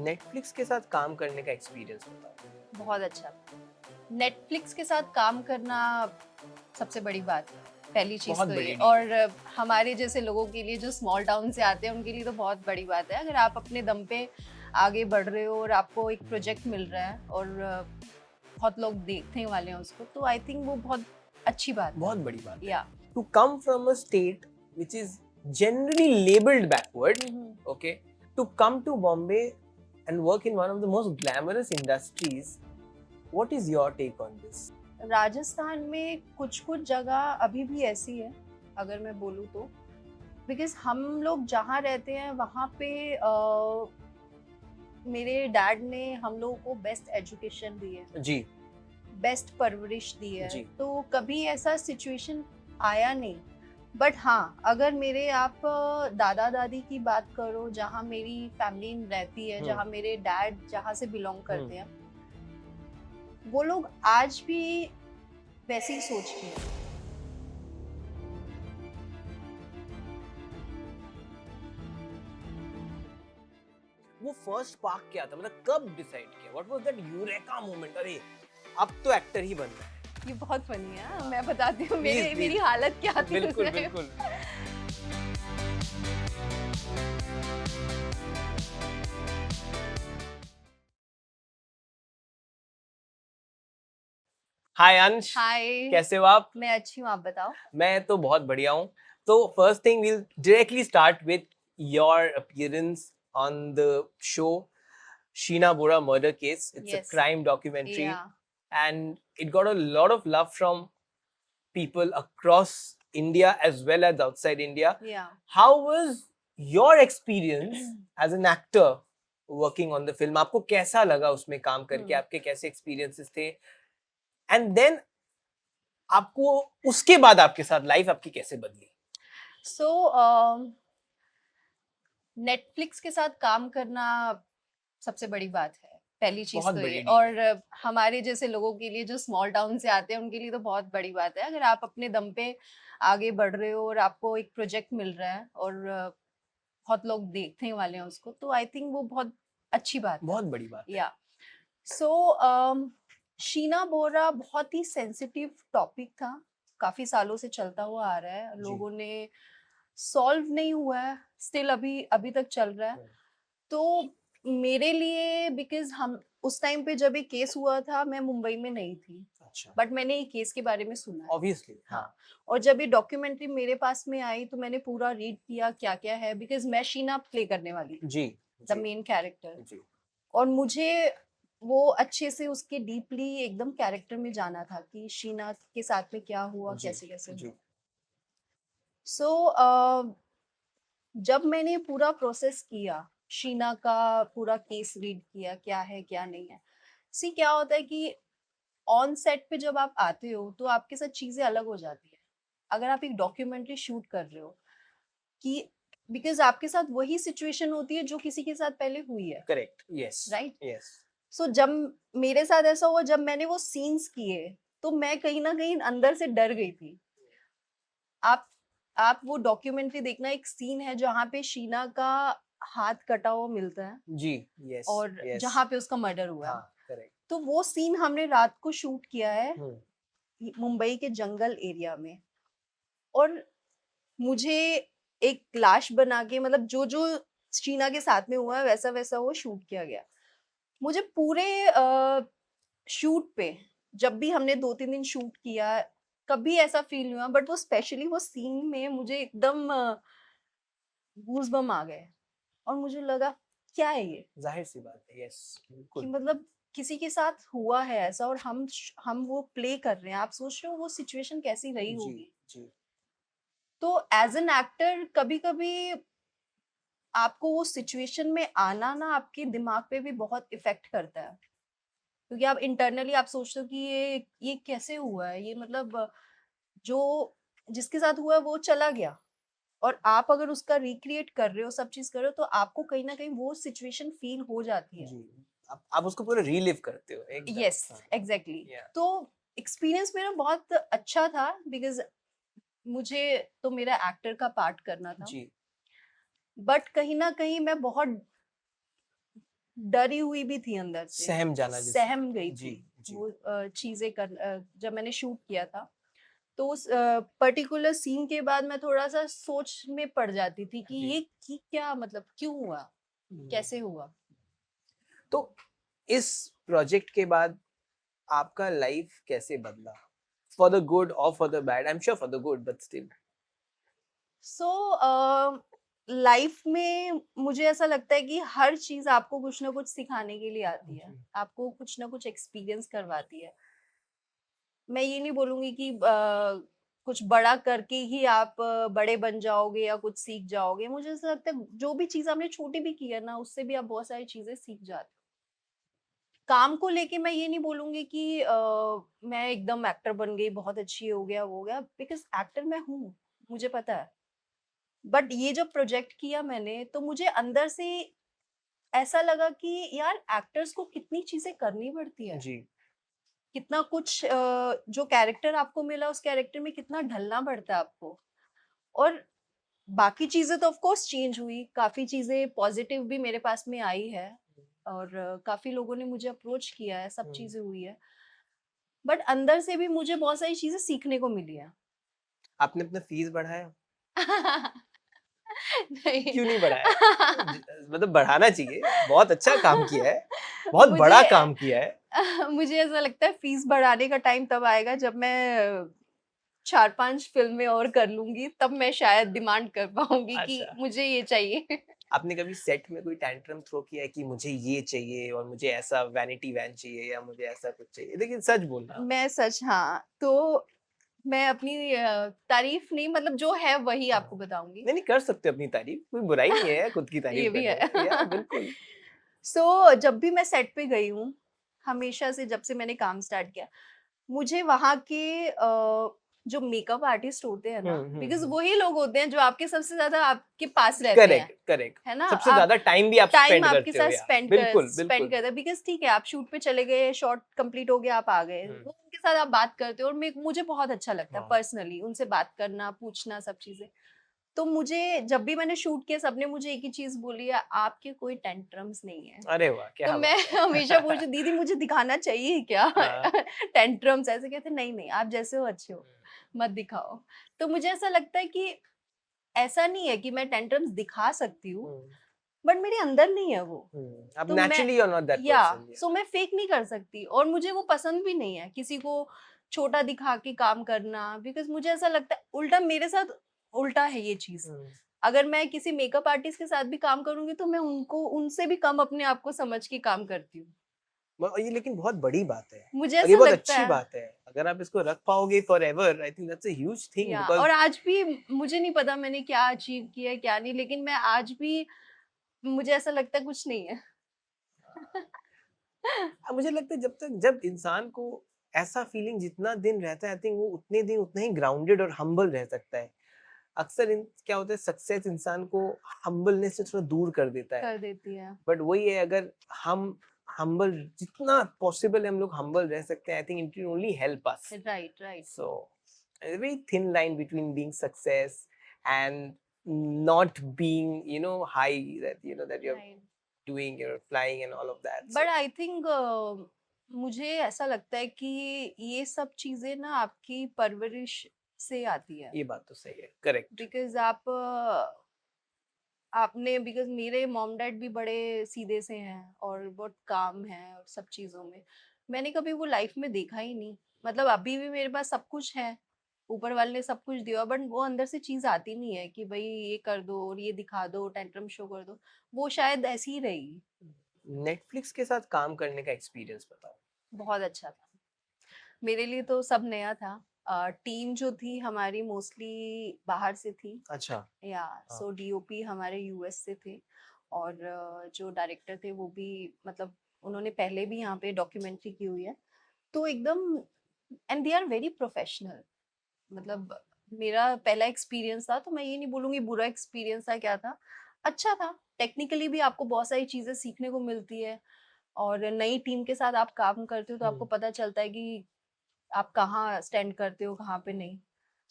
Netflix के साथ काम करने का एक्सपीरियंस बताओ। बहुत अच्छा। नेटफ्लिक्स के साथ काम करना सबसे बड़ी बात है, पहली चीज़ बहुत तो बड़ी ये। डील। और हमारे जैसे लोगों के लिए जो स्मॉल टाउन से आते हैं उनके लिए तो बहुत बड़ी बात है। अगर आप अपने दम पे आगे बढ़ रहे हो और आपको एक प्रोजेक्ट मिल रहा है और बहुत लोग देखने वाले हैं उसको, तो आई थिंक वो बहुत अच्छी बात बहुत बड़ी बात है। या to come from a state which is generally labeled backward, okay, to come to Bombay and work in one of the most glamorous industries. What is your take on this? Rajasthan में कुछ कुछ जगह अभी भी ऐसी है, अगर मैं बोलूँ तो। बिकॉज हम लोग जहाँ रहते हैं वहाँ पे मेरे डैड ने हम लोगों को बेस्ट एजुकेशन दी है, जी बेस्ट परवरिश दी है, जी। तो कभी ऐसा सिचुएशन आया नहीं। बट हाँ, अगर मेरे आप दादा दादी की बात करो, जहाँ मेरी फैमिली रहती है, जहाँ मेरे डैड जहाँ से बिलोंग करते हैं, वो लोग आज भी वैसी सोच के हैं। वो फर्स्ट स्पार्क क्या था, मतलब कब डिसाइड किया? What was that eureka moment? अरे अब तो एक्टर ही बनना है। ये बहुत फनी है, मैं बताती हूँ Please, मेरी हालत क्या थी बिल्कुल उस time। बिल्कुल। हाय अंश, हाय, कैसे हो आप? मैं अच्छी हूँ, आप बताओ। मैं तो बहुत बढ़िया हूँ। तो first thing we'll directly start with your appearance on the show Sheena Bora murder case. It's a Yes. crime documentary, Yeah. and it got a lot of love from people across India as well as outside India. Yeah. How was your experience as an actor working on the film? आपको कैसा लगा उसमें काम करके? आपके कैसे experiences थे? And then आपको उसके बाद आपके साथ लाइफ आपकी कैसे बदली? So नेटफ्लिक्स के साथ काम करना सबसे बड़ी बात है, पहली चीज बहुत तो बड़ी ये। डील और हमारे जैसे लोगों के लिए जो स्मॉल टाउन से आते हैं उनके लिए तो बहुत बड़ी बात है। अगर आप अपने दम पे आगे बढ़ रहे हो और आपको एक प्रोजेक्ट मिल रहा है और बहुत लोग देखने वाले हैं उसको, तो आई थिंक वो बहुत अच्छी बात है। बहुत बड़ी बात है। या सो शीना बोरा बहुत ही सेंसिटिव टॉपिक था, काफी सालों से चलता हुआ आ रहा है, लोगों ने सॉल्व नहीं हुआ है, स्टिल अभी अभी तक चल रहा है। तो मेरे लिए, बिकॉज हम उस टाइम पे जब ये केस हुआ था मैं मुंबई में नहीं थी, अच्छा, बट मैंने ये केस के बारे में सुना है। ऑब्वियसली। हाँ, और जब ये डॉक्यूमेंट्री मेरे पास में आई तो मैंने पूरा रीड किया क्या क्या है, बिकॉज मैं शीना प्ले करने वाली थी, जी द मेन कैरेक्टर। जी। और और मुझे वो अच्छे से उसके डीपली एकदम कैरेक्टर में जाना था कि शीना के साथ में क्या हुआ, कैसे कैसे हुआ। सो जब मैंने पूरा प्रोसेस किया, शीना का पूरा केस रीड किया, क्या है क्या नहीं है। सी क्या होता है कि ऑन सेट पे जब आप आते हो तो आपके साथ चीजें अलग हो जाती है। अगर आप एक डॉक्यूमेंट्री शूट कर रहे हो कि, बिकॉज आपके साथ वही सिचुएशन होती है जो किसी के साथ पहले हुई है। Correct, yes right. यस। सो जब मेरे साथ ऐसा हुआ, जब मैंने वो सीन्स किए तो मैं कहीं ना कहीं अंदर से डर गई थी। आप आप वो डॉक्यूमेंट्री देखना, एक सीन है जहाँ पे शीना का हाथ कटा हुआ मिलता है जी, यस और यस। जहाँ पे उसका मर्डर हुआ है। हाँ, करेक्ट। तो वो सीन हमने रात को शूट किया है हम्म। मुंबई के जंगल एरिया में। और मुझे एक लाश बना के, मतलब जो जो शीना के साथ में हुआ है वैसा वैसा वो शूट किया गया। मुझे पूरे शूट पे, जब भी हमने 2-3 दिन शूट किया, कभी ऐसा फील नहीं हुआ, बट वो स्पेशली वो सीन में मुझे एकदम गूज़बम्प आ गए और मुझे लगा क्या है ये, जाहिर सी बात है, यस कि बिल्कुल। मतलब किसी के साथ हुआ है ऐसा और हम वो प्ले कर रहे हैं। आप सोच रहे हो वो सिचुएशन कैसी रही जी होगी। जी। तो एज एन एक्टर कभी कभी आपको वो सिचुएशन में आना ना आपके दिमाग पे भी बहुत इफेक्ट करता है, क्योंकि आप इंटरनली आप सोचते हो कि ये कैसे हुआ है, ये मतलब जो जिसके साथ हुआ है वो चला गया और आप अगर उसका रिक्रिएट कर रहे हो, सब चीज कर रहे हो, तो आपको कहीं ना कहीं वो सिचुएशन फील हो जाती है। जी, आप उसको पूरा रीलिव करते हो एकदम। यस, हाँ, एग्जैक्टली। या तो एक्सपीरियंस मेरा बहुत अच्छा था, बिकॉज मुझे तो मेरा एक्टर का पार्ट करना था। जी बट कहीं ना कहीं मैं बहुत डरी हुई भी थी अंदर से, सहम जाना जिसे। सहम गई जी थी जी। वो चीजें जब मैंने शूट किया था। तो उस पर्टिकुलर सीन के बाद मैं थोड़ा सा सोच में पड़ जाती थी कि जी। ये क्या मतलब क्यों हुआ, हम्म। कैसे हुआ। तो इस प्रोजेक्ट के बाद आपका लाइफ कैसे बदला, फॉर द गुड और for the bad? I am sure for the good, but still. So life में मुझे ऐसा लगता है कि हर चीज आपको कुछ ना कुछ सिखाने के लिए आती है, आपको कुछ ना कुछ एक्सपीरियंस करवाती है। मैं ये नहीं बोलूंगी कि कुछ बड़ा करके ही आप बड़े बन जाओगे या कुछ सीख जाओगे। मुझे ऐसा लगता है जो भी चीज आपने छोटी भी की है ना, उससे भी आप बहुत सारी चीजें सीख जाते हो। काम को लेके मैं ये नहीं बोलूंगी कि मैं एकदम एक्टर बन गई, बहुत अच्छी हो गया वो हो गया, बिकॉज एक्टर मैं हूँ, मुझे पता है। बट ये जब प्रोजेक्ट किया मैंने, तो मुझे अंदर से ऐसा लगा कि यार एक्टर्स को कितनी चीजें करनी पड़ती है, जी। कितना कुछ जो कैरेक्टर आपको मिला उस कैरेक्टर में कितना ढलना पड़ता है आपको। और बाकी चीजें तो ऑफ कोर्स चेंज हुई, काफी चीजें पॉजिटिव भी मेरे पास में आई है, और काफी लोगों ने मुझे अप्रोच किया है, सब चीजें हुई है। बट अंदर से भी मुझे बहुत सारी चीजें सीखने को मिली है। आपने अपना फीस बढ़ाया? नहीं। क्यों नहीं बढ़ाया? मतलब बढ़ाना चाहिए, बहुत अच्छा काम किया है, बहुत बड़ा मुझे काम किया है। मुझे ऐसा लगता है फीस बढ़ाने का टाइम तब आएगा जब मैं 4-5 फ़िल्में और कर लूँगी, तब मैं शायद डिमांड कर पाऊँगी कि अच्छा, मुझे ये चाहिए। आपने कभी सेट में कोई टैंट्रम थ्रो किया है कि मुझे ये चाहिए और मुझे ऐसा वैनिटी वैन चाहिए या मुझे ऐसा कुछ चाहिए? लेकिन सच बोलना। मैं सच, हाँ, तो मैं अपनी तारीफ़ नहीं, मतलब जो है वही हाँ। आपको बताऊँगी। नहीं, नहीं, कर सकते हो अपनी तारीफ, कोई बुराई नहीं है खुद की ये तारीफ भी करने है। में। या बिल्कुल। जब भी मैं सेट पे गई हूँ, हमेशा से जब से मैंने काम स्टार्ट किया, मुझे वहाँ के जो मेकअप आर्टिस्ट होते हैं ना, बिकॉज़ हम्म। वही लोग होते हैं जो आपके सबसे ज़्यादा आपके पास रहते हैं, करेक्ट, करेक्ट। है ना? सबसे आप ज्यादा टाइम भी आप टाइम स्पेंड आपके करते हो साथ यार। बिल्कुल, स्पेंड बिल्कुल। करते हैं, बिकॉज़ ठीक है, आप शूट पे चले गए, शॉट कंप्लीट हो गया, आप आ गए। हम्म। वो उनके साथ आप बात करते हो और मुझे बहुत अच्छा लगता है हाँ। पर्सनली उनसे बात करना, पूछना सब चीज़ें। तो मुझे जब भी मैंने शूट किया, सबने मुझे एक ही चीज़ बोली है, आपके कोई टेंट्रम्स नहीं है। अरे वाह! तो क्या मैं बात हमेशा है। पूछती, दीदी मुझे दिखाना चाहिए क्या? हाँ। टेंट्रम्स ऐसे कहते, नहीं नहीं आप जैसे हो अच्छे हो, मत दिखाओ। तो मुझे ऐसा लगता है कि ऐसा नहीं है कि मैं टेंट्रम्स दिखा सकती हूँ, हम्म। बट मेरे अंदर नहीं है वो। अब तो मैं, naturally you are not that या पर्सन। सो मैं फेक नहीं कर सकती, और मुझे वो पसंद भी नहीं है किसी को छोटा दिखा के काम करना, बिकॉज मुझे ऐसा लगता है उल्टा मेरे साथ उल्टा है ये चीज। अगर मैं किसी मेकअप आर्टिस्ट के साथ भी काम करूंगी तो मैं उनको उनसे भी कम अपने आप को समझ के काम करती हूँ। ये लेकिन बहुत बड़ी बात है मुझे और ये ऐसा बहुत लगता अच्छी है, बात है। अगर आप इसको रख पाओगे forever, I think that's a huge thing या बिकॉज़ और आज भी मुझे नहीं पता मैंने क्या अचीव किया है क्या नहीं, लेकिन मैं आज भी, मुझे ऐसा लगता है कुछ नहीं है। मुझे लगता है जब इंसान को ऐसा फीलिंग जितना दिन रहता है, आई थिंक वो उतने दिन उतना ही ग्राउंडेड और हम्बल रह सकता है। अक्सर क्या होता है, सक्सेस इंसान को हम्बलनेस से थोड़ा दूर कर देता है। कर देती है। बट वही है, अगर हम हम्बल, जितना पॉसिबल हम लोग हम्बल रह सकते हैं, I think it will only help us. Right right. So, a very thin line between being success and not being, high, that that you're right, doing, you're flying and all of that. But So, I think मुझे ऐसा लगता है कि ये सब चीजें ना आपकी परवरिश से आती है। ये बात तो सही है, करेक्ट। बिकॉज आपने, बिकॉज मेरे मॉम डैड भी बड़े सीधे से हैं और बहुत काम है और सब चीज़ों में, मैंने कभी वो लाइफ में देखा ही नहीं। मतलब अभी भी मेरे पास सब कुछ है, ऊपर वाले ने सब कुछ दिया, बट वो अंदर से चीज़ आती नहीं है कि भाई ये कर दो और ये दिखा दो, टेंट्रम शो कर दो। वो शायद ऐसी ही रहेगी। नेटफ्लिक्स के साथ काम करने का एक्सपीरियंस बताओ। बहुत अच्छा था, मेरे लिए तो सब नया था। टीम जो थी हमारी मोस्टली बाहर से थी, अच्छा। या हाँ। सो डीओपी हमारे यूएस से थे, और जो डायरेक्टर थे वो भी, मतलब उन्होंने पहले भी यहाँ पे डॉक्यूमेंट्री की हुई है, तो एकदम, and they are very professional. मतलब मेरा पहला एक्सपीरियंस था, तो मैं ये नहीं बोलूँगी बुरा एक्सपीरियंस था, क्या था, अच्छा था। टेक्निकली भी आपको बहुत सारी चीज़ें सीखने को मिलती है, और नई टीम के साथ आप काम करते हो तो आपको पता चलता है कि आप कहाँ स्टैंड करते हो, कहाँ पे नहीं।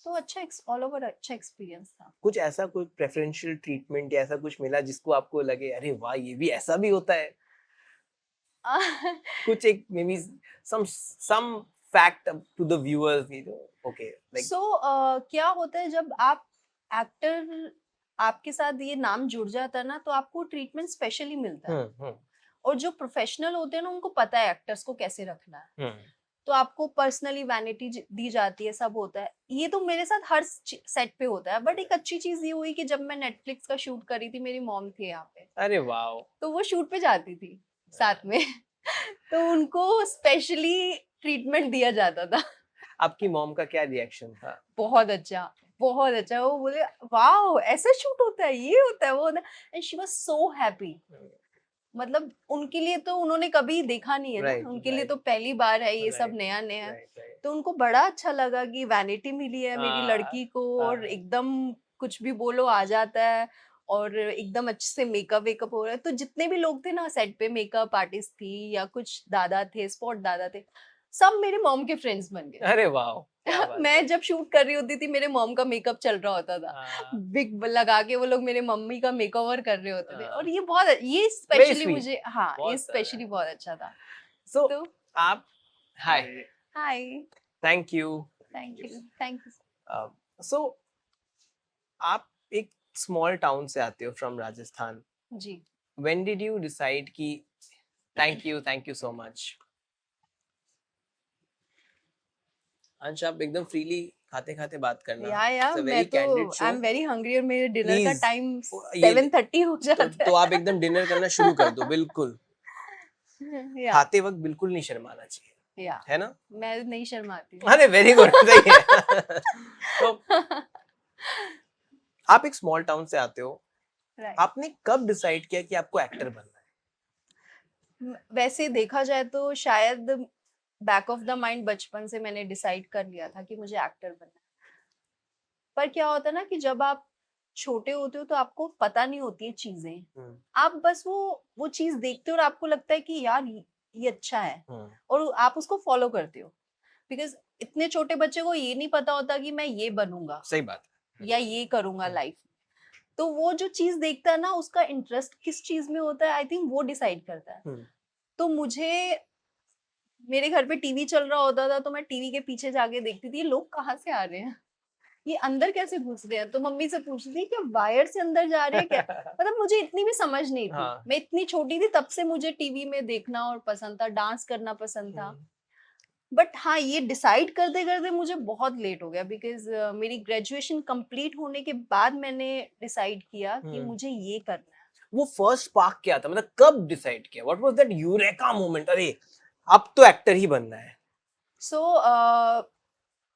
तो अच्छा, ऑल ओवर अच्छा एक्सपीरियंस था। कुछ ऐसा, कोई प्रेफरेंशियल ट्रीटमेंट या ऐसा कुछ मिला जिसको आपको लगे अरे वाह, ये भी ऐसा भी होता है? कुछ एक maybe some fact to the viewers, okay, like सो क्या होता है जब आप एक्टर, आपके साथ ये नाम जुड़ जाता है ना, तो आपको ट्रीटमेंट स्पेशली मिलता है। और जो प्रोफेशनल होते हैं ना, उनको पता है एक्टर्स को कैसे रखना है, तो आपको पर्सनली वैनिटी दी जाती है, सब होता है। ये तो मेरे साथ हर सेट पे होता है। बट एक अच्छी चीज ये हुई कि जब मैं नेटफ्लिक्स का शूट करी थी, मेरी मॉम थी यहाँ पे, अरे वाह, तो वो शूट पे जाती थी साथ में तो उनको स्पेशली ट्रीटमेंट दिया जाता था। आपकी मॉम का क्या रिएक्शन था? बहुत अच्छा, बहुत अच्छा। वो बोले वाओ, ऐसा शूट होता है, ये होता है, वो होता है, and she was so happy. मतलब उनके लिए तो उन्होंने कभी देखा नहीं है ना, Right, उनके लिए right. तो पहली बार है ये सब Right, नया नया। right. तो उनको बड़ा अच्छा लगा कि वैनिटी मिली है मेरी हाँ, लड़की को, और एकदम कुछ भी बोलो आ जाता है, और एकदम अच्छे से मेकअप वेकअप हो रहा है। तो जितने भी लोग थे ना सेट पे, मेकअप आर्टिस्ट थी या कुछ दादा थे, स्पॉट दादा थे, सब मेरे मॉम के फ्रेंड्स बन गए। अरे वाह, क्या बात है। मैं जब शूट कर रही होती थी, मेरे मॉम का मेकअप चल रहा होता था, हाँ, विग लगा के वो लोग मेरे मम्मी का मेकओवर कर रहे होते थे। हाँ, और ये बहुत, ये very स्पेशली sweet, मुझे, हाँ ये बहुत स्पेशली बहुत अच्छा था। So तो आप, hi, hi, thank you. Thank you, thank you. So आप एक स्मॉल टाउन से आते हो, फ्रॉम राजस्थान। जी, When did you decide कि thank you so much। अंश, आप एकदम फ्रीली खाते खाते बात करना। या It's a मैं very तो candid I show। Am very hungry, और मेरे डिनर का Please, टाइम ये 7:30 हो जाता तो आप एकदम डिनर करना शुरू कर दो, बिल्कुल। है। या खाते वक्त बिल्कुल नहीं शर्माना चाहिए, या है ना? मैं नहीं शर्माती हूँ। अरे वेरी गुड, सही है। तो आप एक स्मॉल टाउन से आते हो, Right. आपने कब डिसाइड किया कि आपको एक्टर बनना है? वैसे देखा जाए तो शायद बैक ऑफ द माइंड बचपन से मैंने डिसाइड कर लिया था कि मुझे एक्टर बनना है। पर क्या होता है ना कि जब आप छोटे होते हो तो आपको पता नहीं होती है चीजें, आप बस वो चीज देखते हो और आपको लगता है कि यार ये अच्छा है, और आप उसको फॉलो करते हो। बिकॉज इतने छोटे बच्चे को ये नहीं पता होता कि मैं ये बनूंगा सही बात है। या ये करूंगा लाइफ। तो वो जो चीज देखता है ना, उसका इंटरेस्ट किस चीज में होता है, आई थिंक वो डिसाइड करता है। तो मुझे, मेरे घर पे टीवी चल रहा होता था, तो मैं टीवी के पीछे जाके देखती थी ये लोग कहाँ से आ रहे हैं, ये अंदर कैसे घुस रहे हैं। तो मम्मी से पूछती थी क्या वायर से अंदर जा रहे हैं क्या। मतलब मुझे इतनी भी समझ नहीं थी। हाँ। मैं इतनी छोटी थी तब से मुझे टीवी में देखना और पसंद था, डांस करना पसंद था। बट हाँ, ये डिसाइड करते करते मुझे बहुत लेट हो गया, बिकॉज मेरी ग्रेजुएशन कंप्लीट होने के बाद मैंने डिसाइड किया कि मुझे ये करना है। वो फर्स्ट स्पार्क क्या था, मतलब कब डिसाइड किया? What was that eureka moment, अरे अब तो एक्टर ही बनना है? सो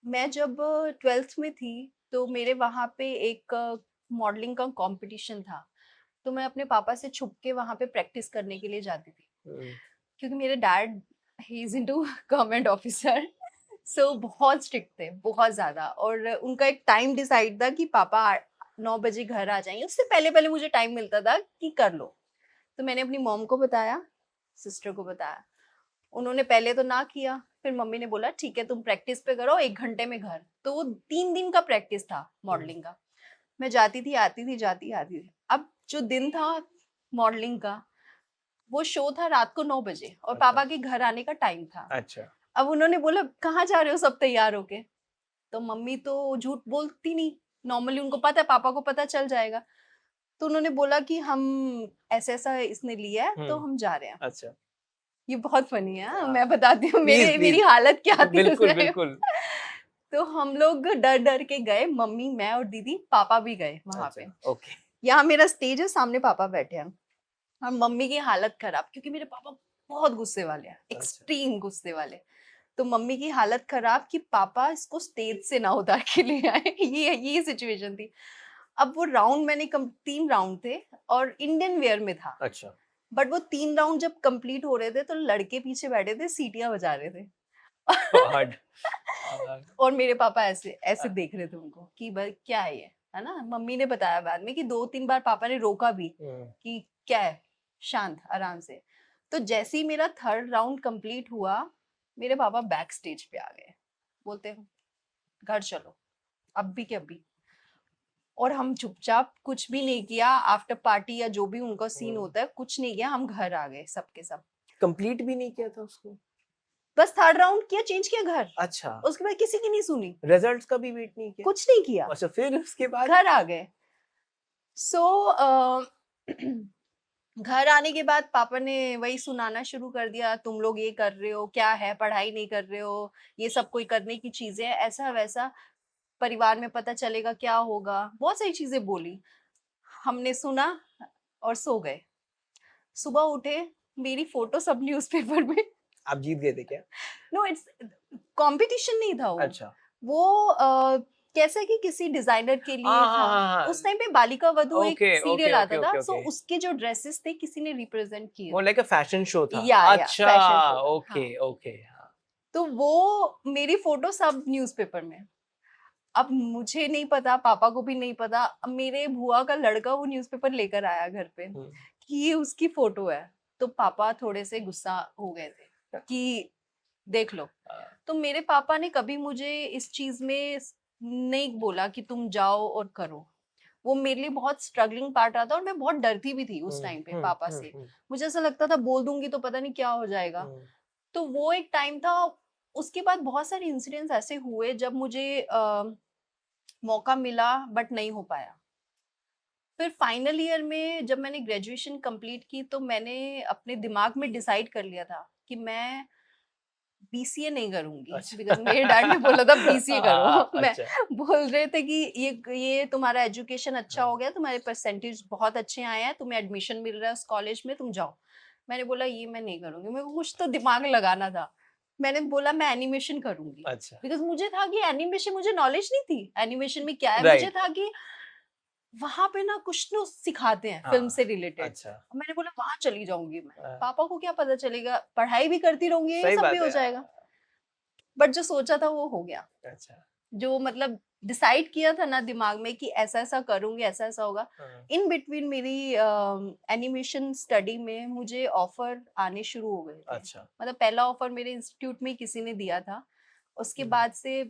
मैं जब 12th में थी, तो मेरे वहाँ पे एक मॉडलिंग का कंपटीशन था। तो मैं अपने पापा से छुप के वहाँ पे प्रैक्टिस करने के लिए जाती थी, क्योंकि मेरे dad he is into government officer, so बहुत स्ट्रिक्ट थे, बहुत ज्यादा। और उनका एक टाइम डिसाइड था कि पापा 9 बजे घर आ जाएंगे, उससे पहले पहले मुझे टाइम मिलता था कि कर लो। तो मैंने अपनी मॉम को बताया, सिस्टर को बताया, उन्होंने पहले तो ना किया, फिर मम्मी ने बोला ठीक है तुम प्रैक्टिस पे करो 1 घंटे में घर। तो वो 3 दिन का प्रैक्टिस था मॉडलिंग का। मैं जाती थी, आती थी, जाती आती थी। अब जो दिन था मॉडलिंग का, वो शो था रात को 9 बजे, और अच्छा। पापा के घर आने का टाइम था। अच्छा। अब उन्होंने बोला कहाँ जा रहे हो सब तैयार होके। तो मम्मी तो झूठ बोलती नहीं, नॉर्मली उनको पता है पापा को पता चल जाएगा। तो उन्होंने बोला कि हम ऐसा ऐसा इसने लिया है तो हम जा रहे हैं। अच्छा। ये बहुत फनी है, हाँ। मैं बताती हूँ Please, मेरी please. हालत क्या थी बिल्कुल उस टाइम। बिल्कुल। तो हम लोग डर डर के गए, मम्मी, मैं और दीदी, पापा भी गए वहां पे। अच्छा, ओके। यहाँ मेरा स्टेज है, सामने पापा बैठे हैं, और मम्मी की हालत खराब, क्योंकि मेरे पापा बहुत गुस्से वाले हैं, एक्सट्रीम गुस्से वाले। तो मम्मी की हालत खराब कि पापा इसको स्टेज से ना उतार के ले आए। ये सिचुएशन थी। अब वो राउंड मैंने 3 राउंड थे और इंडियन वेयर में था। अच्छा। बट वो 3 राउंड जब कंप्लीट हो रहे थे, तो लड़के पीछे बैठे थे, सीटियां बजा रहे थे। गॉड। और मेरे पापा ऐसे ऐसे देख रहे थे उनको कि भाई क्या है ये, है ना। मम्मी ने बताया बाद में कि 2-3 बार पापा ने रोका भी कि क्या है, शांत आराम से। तो जैसे ही मेरा 3rd राउंड कंप्लीट हुआ, मेरे पापा बैक स्टेज पे आ गए, बोलते घर चलो अब भी। और हम चुपचाप, कुछ भी नहीं किया, आफ्टर पार्टी या जो भी उनका सीन होता है, कुछ नहीं किया, हम घर आ गए सबके सब। कंप्लीट भी नहीं किया था उसको? बस 3rd राउंड किया, चेंज किया घर, अच्छा, उसके बाद किसी की नहीं सुनी, रिजल्ट्स का भी वेट नहीं किया? कुछ नहीं किया, अच्छा, फिर उसके बाद? घर आ गए। सो घर आने के बाद पापा ने वही सुनाना शुरू कर दिया, तुम लोग ये कर रहे हो, क्या है, पढ़ाई नहीं कर रहे हो, ये सब कोई करने की चीजें हैं, ऐसा वैसा, परिवार में पता चलेगा क्या होगा, बहुत सारी चीजें बोली। हमने सुना और सो गए। सुबह उठे, मेरी फोटो सब न्यूज़पेपर में। आप जीत गए थे क्या? नो, इट्स कंपटीशन नहीं था वो। अच्छा, वो कैसा कि किसी डिजाइनर के लिए हाँ था। हाँ हाँ, उस टाइम पे बालिका वधू एक ओके ओके सीरियल आता ओके था, ओके सो ओके, उसके जो ड्रेसेस थे किसी ने रिप्रेजेंट किए वो थे। लाइक अ फैशन शो था। या अच्छा, फैशन शो था, ओके हाँ। ओके, हाँ। तो वो मेरी फोटो सब न्यूज़पेपर में। अब मुझे नहीं पता, पापा को भी नहीं पता, अब मेरे बुआ का लड़का वो न्यूज़पेपर लेकर आया घर पे हम्म, कि ये उसकी फोटो है। तो पापा थोड़े से गुस्सा हो गए थे कि देख लो। तो मेरे पापा ने कभी मुझे इस चीज में नहीं बोला कि तुम जाओ और करो। वो मेरे लिए बहुत स्ट्रगलिंग पार्ट रहा था और मैं बहुत डरती भी थी उस टाइम पे पापा से। मुझे ऐसा लगता था बोल दूंगी तो पता नहीं क्या हो जाएगा। तो वो एक टाइम था। उसके बाद बहुत सारे इंसिडेंट्स ऐसे हुए जब मुझे मौका मिला बट नहीं हो पाया। फिर फाइनल ईयर में जब मैंने ग्रेजुएशन कंप्लीट की तो मैंने अपने दिमाग में डिसाइड कर लिया था कि मैं बीसीए नहीं करूंगी, अच्छा। बिकॉज मेरे डैड ने बोला था बीसीए करो। मैं अच्छा, बोल रहे थे कि ये तुम्हारा एजुकेशन अच्छा हाँ, हो गया, तुम्हारे परसेंटेज बहुत अच्छे आए हैं, तुम्हें एडमिशन मिल रहा है उस कॉलेज में, तुम जाओ। मैंने बोला ये मैं नहीं करूंगी, मेरे को कुछ तो दिमाग लगाना था। मैंने बोला मैं एनिमेशन करूंगी, अच्छा, बिकॉज मुझे था कि एनिमेशन, मुझे नॉलेज नहीं थी एनिमेशन में क्या है। मुझे राइट, था कि वहां पे ना कुछ तो सिखाते हैं फिल्म हाँ, से रिलेटेड। अच्छा, मैंने बोला वहां चली जाऊंगी मैं। हाँ, पापा को क्या पता चलेगा, पढ़ाई भी करती रहूंगी, ये सही सब भी बात हो है। जाएगा। बट जो सोचा था वो हो गया। अच्छा, जो मतलब डिसाइड किया था ना दिमाग में कि ऐसा ऐसा करूंगी, ऐसा ऐसा होगा। हाँ, इन बिटवीन मेरी एनिमेशन स्टडी में मुझे ऑफर आने शुरू हो गए थे। अच्छा, मतलब पहला ऑफर मेरे इंस्टीट्यूट में किसी ने दिया था, उसके हम्म। बाद से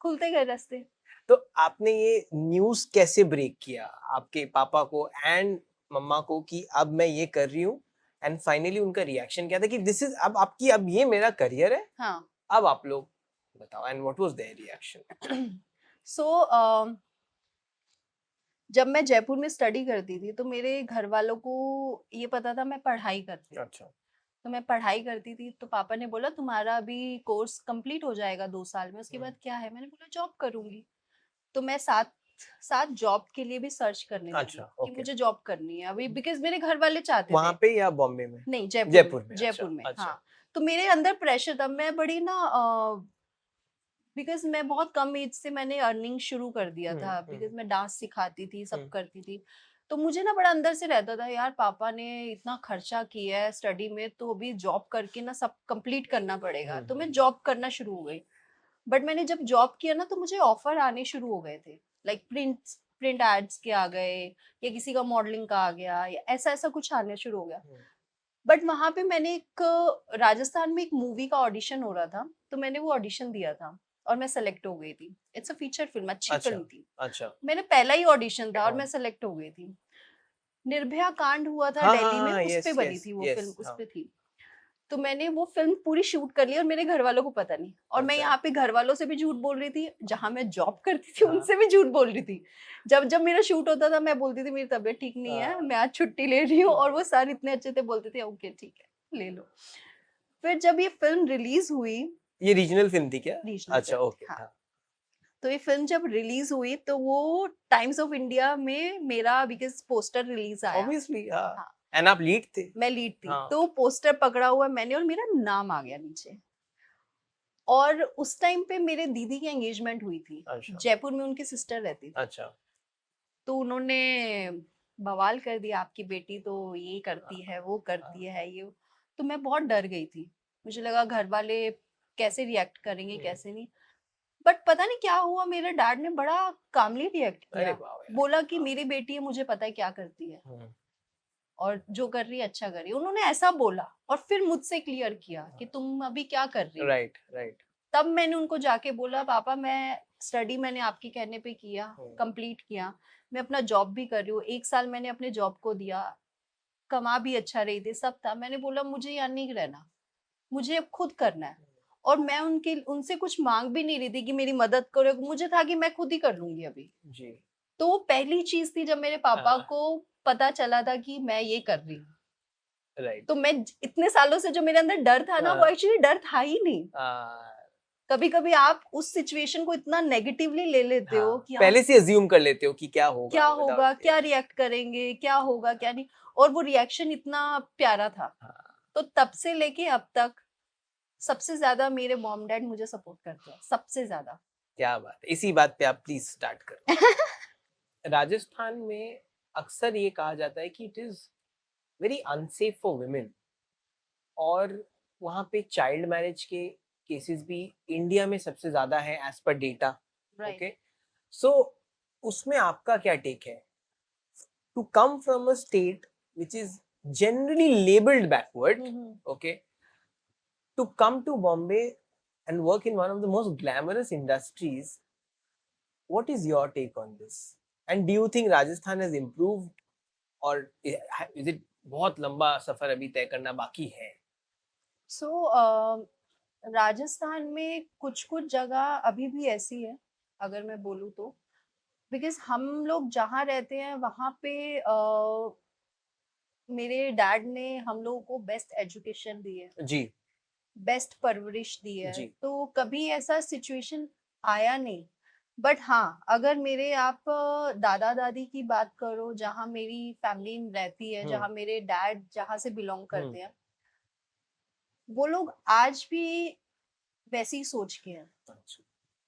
खुलते गए रास्ते। तो आपने ये न्यूज़ कैसे ब्रेक किया आपके पापा को एंड मम्मा को कि अब मैं ये कर रही हूँ, एंड फाइनली उनका रिएक्शन क्या था कि दिस इज अब ये मेरा करियर है, हाँ। अब आप लोग बताओ, and what was their reaction? So जब मैं जयपुर में स्टडी करती थी तो मेरे घर वालों को ये पता था मैं पढ़ाई करती हूँ। अच्छा, तो मैं पढ़ाई करती थी तो पापा ने बोला तुम्हारा अभी कोर्स कंप्लीट हो जाएगा 2 साल में, उसके बाद क्या है। मैंने बोला जॉब करूंगी। तो मैं साथ साथ जॉब के लिए भी सर्च करने लगी अच्छा, कि ओके, मुझे जॉब करनी है अभी, बिकॉज मेरे घर वाले चाहते वहां थे। पे या बॉम्बे में? नहीं, जयपुर में, जयपुर में, अच्छा जयपुर में, अच्छा, हाँ। तो मेरे अंदर प्रेशर था, मैं बड़ी ना बिकॉज मैं बहुत कम एज से मैंने अर्निंग शुरू कर दिया था, बिकॉज मैं डांस सिखाती थी, सब करती थी। तो मुझे ना बड़ा अंदर से रहता था यार पापा ने इतना खर्चा किया है स्टडी में, तो अभी जॉब करके ना सब कंप्लीट करना पड़ेगा। तो मैं जॉब करना शुरू हो गई। बट मैंने जब जॉब किया ना तो मुझे ऑफर आने शुरू हो गए थे, लाइक प्रिंट एड्स के आ गए, या किसी का मॉडलिंग का आ गया, या ऐसा ऐसा कुछ आने शुरू हो गया। बट वहां पे मैंने एक राजस्थान में एक मूवी का ऑडिशन हो रहा था, तो मैंने वो ऑडिशन दिया था और मैं सेलेक्ट हो गई थी। इट्स अ फीचर फिल्म, अच्छी अच्छा, फिल्म थी। अच्छा, मैंने पहला ही ऑडिशन था और मैं हाँ, सेलेक्ट हो गई थी। निर्भया कांड हुआ था हाँ, दिल्ली हाँ, में, हाँ, उस पे यस बनी यस थी वो फिल्म, यस, उस हाँ, पे थी। तो मैंने वो फिल्म पूरी शूट कर ली और मेरे घर वालों को पता नहीं, और मैं अच्छा, यहाँ पे घर वालों से भी झूठ बोल रही थी, जहां मैं जॉब करती थी हाँ, उनसे भी झूठ बोल रही थी। जब जब मेरा शूट होता था मैं बोलती थी मेरी तबीयत ठीक नहीं है, हाँ, मैं आज छुट्टी ले रही हूँ, और वो सर इतने अच्छे थे, बोलते थे ओके ठीक है ले लो। फिर जब ये फिल्म रिलीज हुई, ये रीजनल फिल्म थी क्या? रीजनल अच्छा, फिल्म, ओके, हाँ। हाँ, तो ये फिल्म जब रिलीज हुई तो वो टाइम्स ऑफ इंडिया में मेरा बिकॉज पोस्टर रिलीज आया। ऑब्वियसली, हाँ, हाँ, एंड आप लीड थे? मैं लीड थी, हाँ, तो पोस्टर पकड़ा हुआ मैंने और मेरा नाम आ गया नीचे। और उस टाइम पे मेरे दीदी की एंगेजमेंट हुई थी, अच्छा, जयपुर में उनकी सिस्टर रहती थी। अच्छा, तो उन्होंने बवाल कर दिया आपकी बेटी तो ये करती है, वो हाँ, करती है, ये तो मैं बहुत डर गई थी। मुझे लगा घर वाले कैसे रिएक्ट करेंगे, कैसे नहीं। बट पता नहीं क्या हुआ, मेरे डैड ने बड़ा कामली रिएक्ट अरे किया। वाह यार, बोला कि हाँ, मेरी बेटी है, मुझे पता है क्या करती है, हम्म, और जो कर रही है अच्छा कर रही है। उन्होंने ऐसा बोला और फिर मुझसे क्लियर किया कि तुम अभी क्या कर रही हो। राइट राइट, तब मैंने उनको जाके बोला पापा मैं स्टडी मैंने आपके कहने पे किया, कंप्लीट किया, मैं अपना जॉब भी कर रही हूँ, 1 साल मैंने अपने जॉब को दिया, कमा भी अच्छा रही थी, सब था। मैंने बोला मुझे यहाँ नहीं रहना, मुझे अब खुद करना है। और मैं उनसे कुछ मांग भी नहीं रही थी कि मेरी मदद करो, मुझे था कि मैं खुद ही कर लूंगी अभी। जी। तो वो पहली चीज थी जब मेरे पापा हाँ, को पता चला था कि मैं ये कर रही हूँ। राइट। तो मैं इतने सालों से जो मेरे अंदर डर था ना, वो हाँ, एक्चुअली डर था ही नहीं। कभी कभी आप उस सिचुएशन को इतना नेगेटिवली ले लेते हो हाँ, कि यार पहले से अज्यूम कर लेते हो कि क्या क्या होगा होगा, विदाउट। क्या रिएक्ट करेंगे, क्या होगा क्या नहीं। और वो रिएक्शन इतना प्यारा था। हाँ, तो तब से लेके अब तक सबसे ज्यादा मेरे मॉम डैड मुझे सपोर्ट करते हैं, सबसे ज्यादा। क्या बात है। इसी बात पे आप प्लीज स्टार्ट करो। राजस्थान में अक्सर ये कहा जाता है कि it is very unsafe for women, और वहाँ पे चाइल्ड मैरिज के केसेस भी इंडिया में सबसे ज्यादा है as per data. Right. Okay, सो उसमें आपका क्या टेक है? To come from a state which is generally labeled backward, okay, to come to Bombay and work in one of the most glamorous industries. What is your take on this? And do you think Rajasthan has improved, or is it बहुत लंबा सफर अभी तय करना बाकी है? सो राजस्थान में कुछ कुछ जगह अभी भी ऐसी है, अगर मैं बोलूँ तो। बिकॉज हम लोग जहाँ रहते हैं वहाँ पे मेरे डैड ने हम लोगों को बेस्ट एजुकेशन दी है, जी। बेस्ट परवरिश दी है। जी। तो कभी ऐसा सिचुएशन आया नहीं। बट हाँ, अगर मेरे आप दादा दादी की बात करो, जहाँ मेरी फैमिली रहती है, जहाँ मेरे डैड जहाँ से बिलोंग करते हैं, वो लोग आज भी वैसी ही सोच के हैं। अच्छा।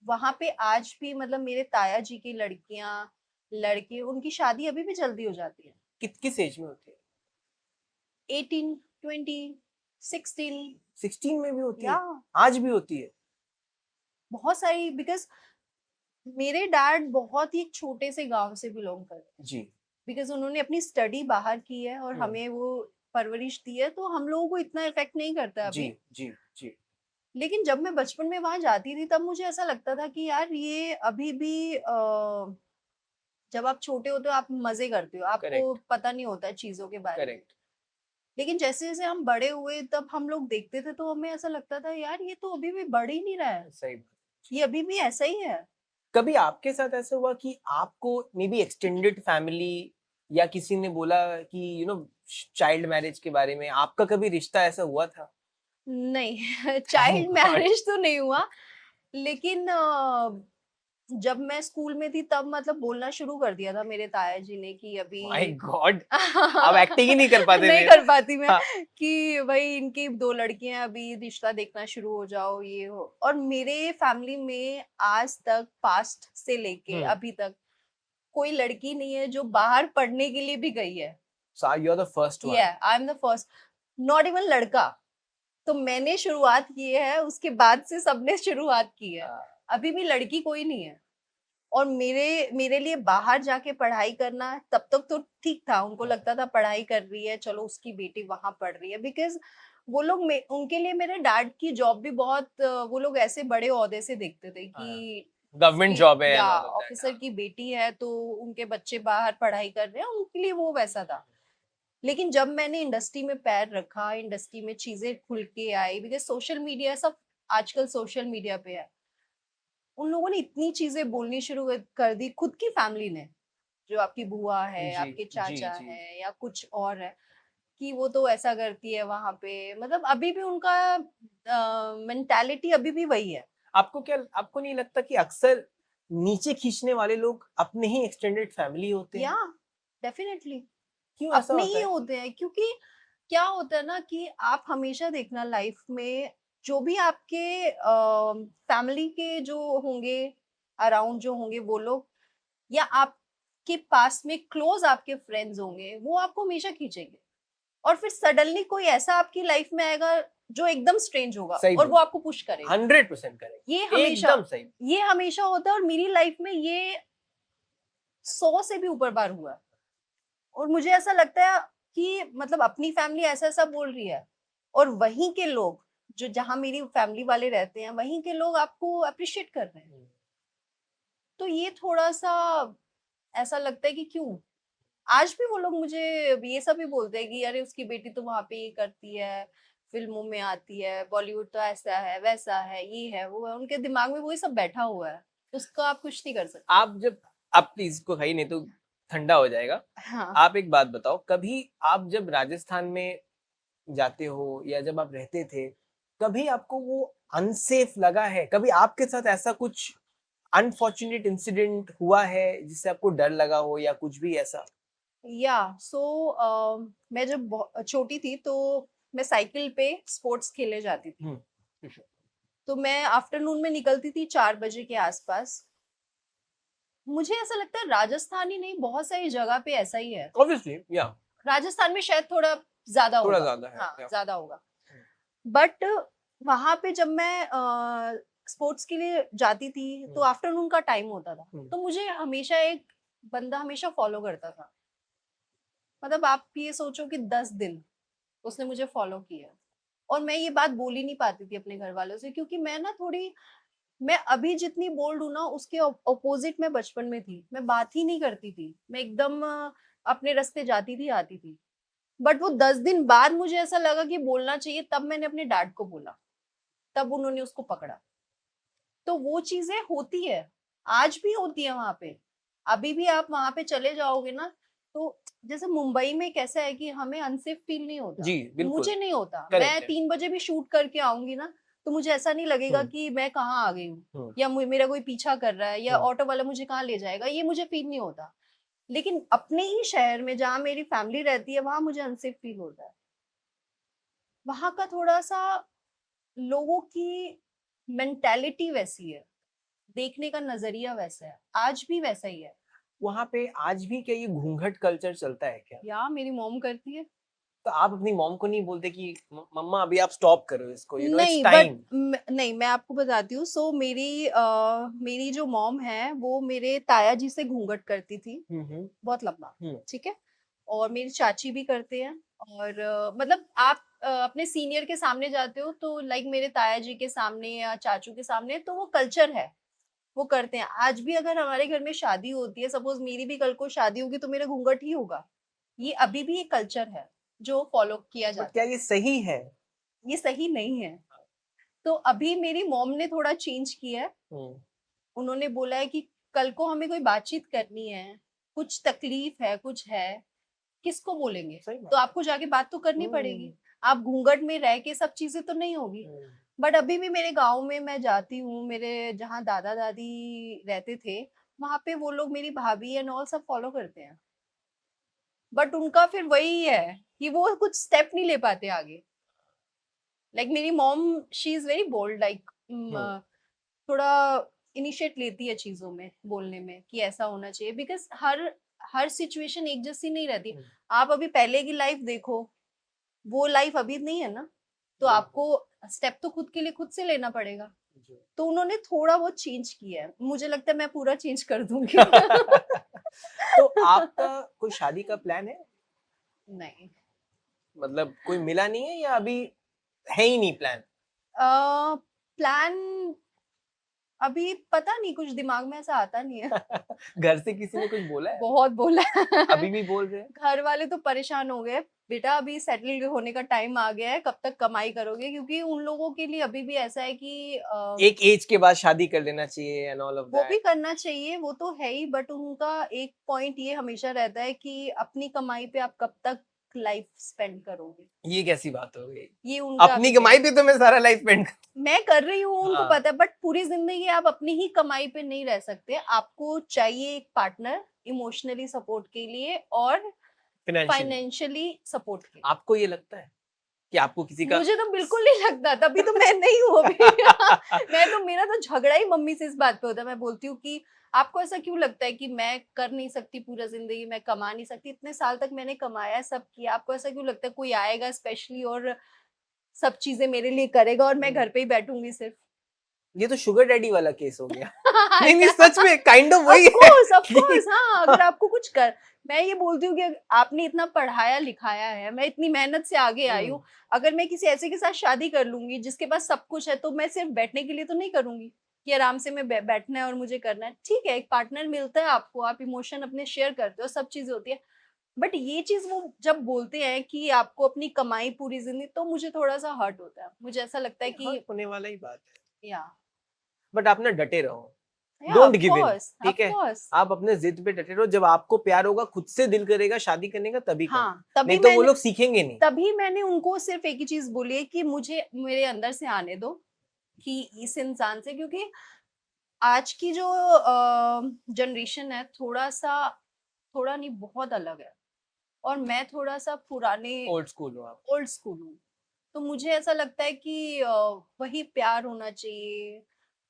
वहां पे आज भी मतलब मेरे ताया जी की लड़कियां, लड़के, उनकी शादी अभी भी जल्दी हो जाती है। किस एज में होती है? 18, 20, 16। 16 में भी होती या है? आज भी होती है? बहुत सारी। बिकॉज मेरे डैड बहुत ही एक छोटे से गांव से बिलोंग करते हैं। जी। बिकॉज उन्होंने अपनी स्टडी बाहर की है और हमें वो परवरिश दी है, तो हम लोगों को इतना इफेक्ट नहीं करता जी। अभी। जी। जी। लेकिन जब मैं बचपन में वहां जाती थी तब मुझे ऐसा लगता था कि यार ये अभी भी जब आप छोटे होते हो आप मजे करते हो, आपको करेक्ट। पता नहीं होता है चीजों के बारे में। करेक्ट। लेकिन जैसे जैसे हम बड़े हुए तब हम लोग देखते थे तो हमें ऐसा लगता था यार ये तो अभी भी बढ़ ही नहीं रहा है, सही बात। ये अभी भी ऐसा ही है। कभी आपके साथ ऐसा हुआ कि आपको मे बी एक्सटेंडेड फैमिली या किसी ने बोला कि चाइल्ड मैरिज के बारे में, आपका कभी रिश्ता ऐसा हुआ था? नहीं थैंक चाइल्ड गॉड। मैरिज तो नहीं हुआ। लेकिन जब मैं स्कूल में थी तब मतलब बोलना शुरू कर दिया था मेरे ताया जी ने कि अभी माय गॉड, आप एक्टिंग ही नहीं कर पाते नहीं थे? कर पाती मैं। हाँ। कि भाई इनकी 2 लड़कियां हैं, अभी रिश्ता देखना शुरू हो जाओ, ये हो। और मेरे फैमिली में आज तक, पास्ट से लेके अभी तक, कोई लड़की नहीं है जो बाहर पढ़ने के लिए भी गई है। So you are the first one? I am the first. Not even लड़का। तो मैंने शुरुआत की है, उसके बाद से सबने शुरुआत की है। अभी भी लड़की कोई नहीं है। और मेरे लिए बाहर जाके पढ़ाई करना तब तक तो ठीक था, उनको लगता था पढ़ाई कर रही है, चलो उसकी बेटी वहां पढ़ रही है। बिकॉज वो लोग उनके लिए मेरे डैड की जॉब भी बहुत वो लोग ऐसे बड़े ओहदे से देखते थे कि गवर्नमेंट जॉब है या and all of that, officer हाँ। की बेटी है तो उनके बच्चे बाहर पढ़ाई कर रहे हैं, उनके लिए वो वैसा था। लेकिन जब मैंने इंडस्ट्री में पैर रखा, इंडस्ट्री में चीजें खुल के आई, बिकॉज सोशल मीडिया सब आजकल सोशल मीडिया पे है, उन लोगों ने इतनी चीजें बोलनी शुरू कर दी, खुद की फैमिली ने, जो आपकी बुआ है, जी। आपके जी। चाचा जी। है या कुछ और है, कि वो तो ऐसा करती है वहां पे। मतलब अभी भी उनका मेंटालिटी अभी भी वही है। आपको नहीं लगता कि अक्सर नीचे खींचने वाले लोग अपने ही एक्सटेंडेड फैमिली होते या हैं? डेफिनेटली क्यों ऐसा अपने होता ही है? होते हैं। क्योंकि क्या होता है ना कि आप हमेशा देखना लाइफ में, जो भी आपके फैमिली के जो होंगे, अराउंड जो होंगे वो लोग, या आपके पास में क्लोज आपके फ्रेंड्स होंगे, वो आपको हमेशा खींचेंगे। और फिर सडनली कोई ऐसा आपकी लाइफ में आएगा जो एकदम स्ट्रेंज होगा सही और वो बोले। आपको पुश करेगा। 100% करेक्ट। ये हमेशा एकदम सही। ये हमेशा होता है। और मेरी लाइफ में ये 100 से भी ऊपर बार हुआ है। और मुझे ऐसा लगता है कि मतलब अपनी फैमिली ऐसा ऐसा बोल रही है, और वहीं के लोग, जो जहां मेरी फैमिली वाले रहते हैं, वहीं के लोग आपको अप्रिशिएट कर रहे हैं। तो ये थोड़ा सा ऐसा लगता है कि क्यों आज भी वो लोग मुझे ये सब ही बोलते हैं कि अरे उसकी बेटी तो वहां पे ये करती है, फिल्मों में आती है, बॉलीवुड तो ऐसा है वैसा है, ये है वो है, उनके दिमाग में वही सब बैठा हुआ है, उसका आप कुछ नहीं कर सकते। आप जब, आप प्लीज इसको खाइए नहीं तो ठंडा हो जाएगा। हाँ। आप एक बात बताओ, कभी आप जब राजस्थान में जाते हो या जब आप रहते थे, कभी आपको वो अनसेफ लगा है? कभी आपके साथ ऐसा कुछ अनफॉर्चुनेट इंसिडेंट हुआ है जिससे आपको डर लगा हो या कुछ भी ऐसा? या सो मैं जब छोटी थी तो मैं साइकिल पे स्पोर्ट्स खेले जाती थी। हम्म। तो मैं आफ्टरनून में निकलती थी 4 बजे के आसपास। मुझे ऐसा लगता है राजस्थान ही नहीं, बहुत सारी जगह पे ऐसा ही है। ऑब्वियसली या राजस्थान में शायद थोड़ा ज्यादा थोड़ा होगा। ज्यादा है हाँ, या। ज्यादा होगा। बट वहां पे जब मैं स्पोर्ट्स के लिए जाती थी तो आफ्टरनून का टाइम होता था, तो मुझे हमेशा एक बंदा हमेशा फॉलो करता था। मतलब आप ये सोचो कि 10 दिन उसने मुझे फॉलो किया, और मैं ये बात बोल ही नहीं पाती थी अपने घर वालों से, क्योंकि मैं ना थोड़ी, मैं अभी जितनी बोल्ड हूँ ना उसके अपोजिट मैं बचपन में थी। मैं बात ही नहीं करती थी, मैं एकदम अपने रास्ते जाती थी आती थी। बट वो 10 दिन बाद मुझे ऐसा लगा कि बोलना चाहिए, तब मैंने अपने डैड को बोला, तब उन्होंने उसको पकड़ा। तो वो चीजें होती है, आज भी होती है वहां पे। अभी भी आप वहां पे चले जाओगे ना, तो जैसे मुंबई में कैसा है कि हमें अनसेफ फील नहीं होता। जी बिल्कुल मुझे नहीं होता, मैं करेक्ट है। 3 बजे भी शूट करके आऊंगी ना, तो मुझे ऐसा नहीं लगेगा कि मैं कहाँ आ गई हूँ, या मेरा कोई पीछा कर रहा है, या ऑटो वाला मुझे कहाँ ले जाएगा, ये मुझे फील नहीं होता। लेकिन अपने ही शहर में जहाँ मेरी फैमिली रहती है, वहां मुझे अनसेफ फील होता है। वहां का थोड़ा सा लोगों की मेंटेलिटी वैसी है, देखने का नजरिया वैसा है, आज भी वैसा ही है। वहां पे आज भी क्या ये घूंघट कल्चर चलता है क्या? या मेरी मॉम करती है। तो आप अपनी मॉम को नहीं बोलते कि मम्मा अभी आप स्टॉप करो इसको, यू नो इट्स नहीं, बट टाइम"? नहीं, मैं आपको बताती हूँ। सो मेरी जो मॉम है वो मेरे ताया जी से घूंघट करती थी, बहुत लंबा। ठीक है। और मेरी चाची भी करते हैं। और मतलब आप अपने सीनियर के सामने जाते हो तो लाइक मेरे ताया जी के सामने या चाचू के सामने, तो वो कल्चर है, वो करते हैं। आज भी अगर हमारे घर में शादी होती है, सपोज मेरी भी कल को शादी होगी, तो मेरा घूंघट ही होगा। ये अभी भी एक कल्चर है जो फॉलो किया बट जाता क्या है। ये सही है? ये सही नहीं है। तो अभी मेरी मॉम ने थोड़ा चेंज किया है। उन्होंने बोला है कि कल को हमें कोई बातचीत करनी है, कुछ तकलीफ है, कुछ है, किसको बोलेंगे? सही बात तो आपको जाके बात तो करनी पड़ेगी। आप घूंघट में रह के सब चीजें तो नहीं होगी। बट अभी भी मेरे गांव में मैं जाती हूँ, मेरे जहाँ दादा दादी रहते थे, वहां पे वो लोग, मेरी भाभी एंड ऑल, सब फॉलो करते हैं। बट उनका फिर वही है कि वो कुछ स्टेप नहीं ले पाते आगे। लाइक मेरी mom, she is very bold, like थोड़ा इनिशिएट लेती है चीजों में, बोलने में कि ऐसा होना चाहिए, बिकॉज हर हर सिचुएशन एक जैसी नहीं रहती। आप अभी पहले की लाइफ देखो, वो लाइफ अभी नहीं है ना, तो आपको स्टेप तो खुद के लिए खुद से लेना पड़ेगा। तो उन्होंने थोड़ा बहुत चेंज किया है, मुझे लगता है मैं पूरा चेंज कर दूंगी। तो आपका कोई शादी का प्लान है? नहीं। मतलब कोई मिला नहीं है या अभी है ही नहीं प्लान? प्लान अभी पता नहीं, कुछ दिमाग में ऐसा आता नहीं है। घर से किसी ने कुछ बोला है? बहुत बोला है। अभी भी बोल रहे हैं? घर वाले तो परेशान हो गए, बेटा अभी सेटल होने का टाइम आ गया है, कब तक कमाई करोगे? क्योंकि उन लोगों के लिए अभी भी ऐसा है कि एक एज के बाद शादी कर लेना चाहिए एंड ऑल ऑफ वो भी दैट। करना चाहिए, वो तो है ही। बट उनका एक पॉइंट ये हमेशा रहता है कि अपनी कमाई पे आप कब तक लाइफ स्पेंड करोगे। ये कैसी बात हो गई? ये उनका अपनी अभी कमाई पे तो मैं सारा लाइफ स्पेंड मैं कर रही हूँ, उनको हाँ। पता है। बट पूरी जिंदगी आप अपनी ही कमाई पे नहीं रह सकते, आपको चाहिए एक पार्टनर इमोशनली सपोर्ट के लिए और फाइनेंशियली। फाइनेंशियली सपोर्ट के लिए। आपको ये लगता है कि आपको किसी का मुझे तो बिल्कुल नहीं लगता, तभी तो मैं नहीं हूँ अभी। मैं तो, मेरा तो झगड़ा ही मम्मी से इस बात पे होता है। मैं बोलती हूँ कि आपको ऐसा क्यों लगता है कि मैं कर नहीं सकती पूरा जिंदगी, मैं कमा नहीं सकती? इतने साल तक मैंने कमाया, सब किया, आपको ऐसा क्यों लगता है कोई आएगा स्पेशली और सब चीजें मेरे लिए करेगा और मैं घर पे ही बैठूंगी सिर्फ? ये तो शुगर डैडी वाला केस हो गया। नहीं नहीं सच में काइंड ऑफ वही है ऑफ कोर्स, हाँ। अगर आपको कुछ कर, मैं ये बोलती हूँ कि आपने इतना पढ़ाया लिखाया है, मैं इतनी मेहनत से आगे आई हूँ, अगर मैं किसी ऐसे के साथ शादी कर लूंगी जिसके पास सब कुछ है, तो मैं सिर्फ बैठने के लिए तो नहीं करूंगी कि आराम से मैं बैठना है और मुझे करना है। ठीक है, एक पार्टनर मिलता है आपको, आप इमोशन अपने शेयर करते हो, सब चीजें होती है। बट ये चीज वो जब बोलते हैं कि आपको अपनी कमाई पूरी जिंदगी, तो मुझे थोड़ा सा हर्ट होता है। मुझे ऐसा लगता है कि हर्ट होने वाला ही बात है, या बट आप ना डटे रहो, of don't give in, course, of ठीक है? कोर्स। आप अपने जिद पे डटे रहो, जब आपको प्यार होगा, खुद से दिल करेगा शादी करने का, तभी करो, हाँ, तभी नहीं तो वो मैंने लोग सीखेंगे नहीं। तभी मैंने उनको सिर्फ एक ही चीज बोली है कि मुझे मेरे अंदर से आने दो कि इस इंसान से, क्योंकि आज की जो जनरेशन है थोड़ा नहीं बहुत अलग है, और मैं थोड़ा सा पुराने ओल्ड स्कूल हो आप। ओल्ड स्कूल हूँ। तो मुझे ऐसा लगता है कि वही प्यार होना चाहिए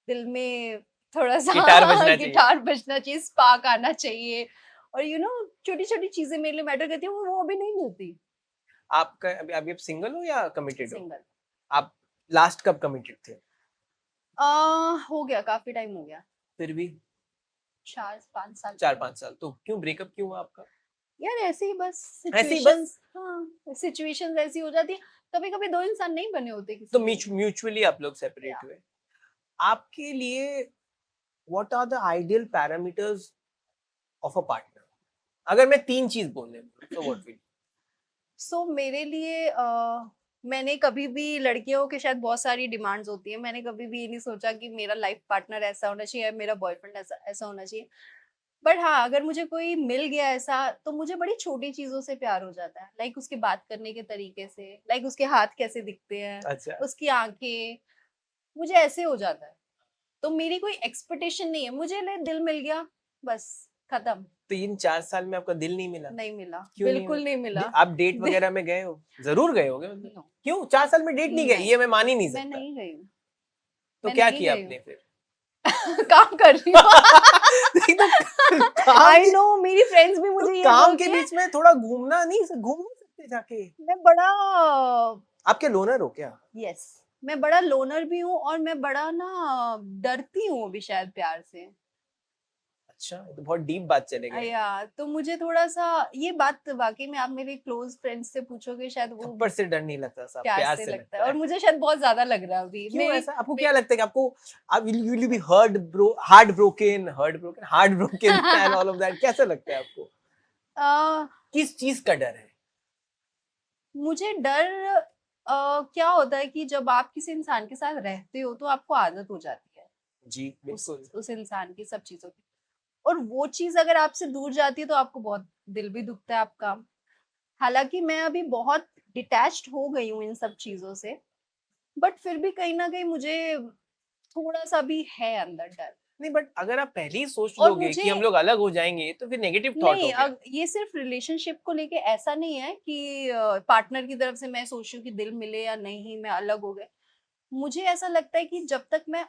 दिल में, थोड़ा सा गिटार बजना चाहिए। गिटार बजना चाहिए, स्पार्क आना चाहिए, और छोटी छोटी चीजें मेरे लिए मैटर करती है, वो अभी नहीं मिलती। आपका अभी अभी आप सिंगल हो या कमिटेड हो? सिंगल। आप लास्ट कब कमिटेड थे? हो गया, काफी टाइम हो गया, फिर भी 4-5 साल। 4-5 साल, तो क्यों ब्रेकअप क्यों हुआ आपका? यार ऐसे ही बस ऐसे ही बस? सिचुएशंस, हाँ सिचुएशंस ऐसी हो जाती है। कभी कभी दो इंसान नहीं बने होते तो किसी के लिए। म्यूचुअली आप लोग सेपरेट हुए। आपके लिए what are the ideal parameters of a partner? अगर मैं 3 चीज बोलने बोलूं, तो व्हाट विल? सो मेरे लिए मैंने कभी भी, लड़कियों के शायद बहुत सारी डिमांड्स होती है, मैंने कभी भी ये नहीं सोचा कि मेरा लाइफ पार्टनर ऐसा होना चाहिए, मेरा बॉयफ्रेंड ऐसा ऐसा होना चाहिए। बट हाँ, अगर मुझे कोई मिल गया ऐसा, तो मुझे बड़ी छोटी चीजों से प्यार हो जाता है। लाइक उसके बात करने के तरीके से, लाइक उसके हाथ कैसे दिखते हैं, अच्छा, उसकी आंखें, मुझे ऐसे हो जाता है। तो मेरी कोई एक्सपेक्टेशन नहीं है, मुझे दिल मिल गया, बस खत्म। 3-4 साल में आपका दिल नहीं मिला? नहीं मिला, क्यों नहीं बिल्कुल नहीं मिला। आप डेट वगैरह में गए हो? जरूर गए होगे मतलब। No, क्यों 4 साल में डेट नहीं गए? नहीं, ये मैं मान ही नहीं मैं सकता। नहीं गई हूँ, तो मैं क्या नहीं किया गई आपने हूँ। फिर? काम कर रही हूँ। नहीं तो काम आई के, नो, मेरी फ्रेंड्स भी तो मुझे ये काम के बोलती हैं। बीच में थोड़ा घूमना नहीं, घूम नहीं सकते जाके? मैं बड़ा, आप क्या लोनर हो क्या? यस, मैं बड़ा लोनर भी हूँ, और मैं बड़ा ना डरती हूँ अभी शायद प्यार से। अच्छा, ये तो बहुत डीप बात चले गए। या तो मुझे थोड़ा सा ये बात, वाकई में आप मेरे क्लोज फ्रेंड्स से पूछोगे, शायद वो थप्पड़ से डर नहीं लगता साहब, प्यार प्यार से से लगता है, लगता और है। मुझे शायद बहुत ज्यादा लग रहा है अभी। क्यों मेरी ऐसा? आपको क्या लगता है कि आपको, आप will be heart broken and all of that, कैसा लगता है आपको? अ, किस चीज का डर है? मुझे डर क्या होता है कि जब आप किसी इंसान के साथ रहते हो, तो आपको आदत हो जाती है जी बिल्कुल। उस इंसान की सब चीजों की, और वो चीज अगर आपसे दूर जाती है, तो आपको बहुत दिल भी दुखता है आपका। हालांकि मैं अभी बहुत डिटैच्ड हो गई हूँ इन सब चीजों से, बट फिर भी कहीं ना कहीं मुझे थोड़ा सा भी है अंदर डर। नहीं, बट अगर आप पहले ही सोच और लोगे कि मुझे हम लोग अलग हो जाएंगे, तो फिर नेगेटिव थॉट हो नहीं, गया। ये सिर्फ रिलेशनशिप को लेके ऐसा नहीं है कि पार्टनर की तरफ से मैं सोच रही हूँ कि दिल मिले या नहीं, मैं अलग हो गए। मुझे ऐसा लगता है कि जब तक मैं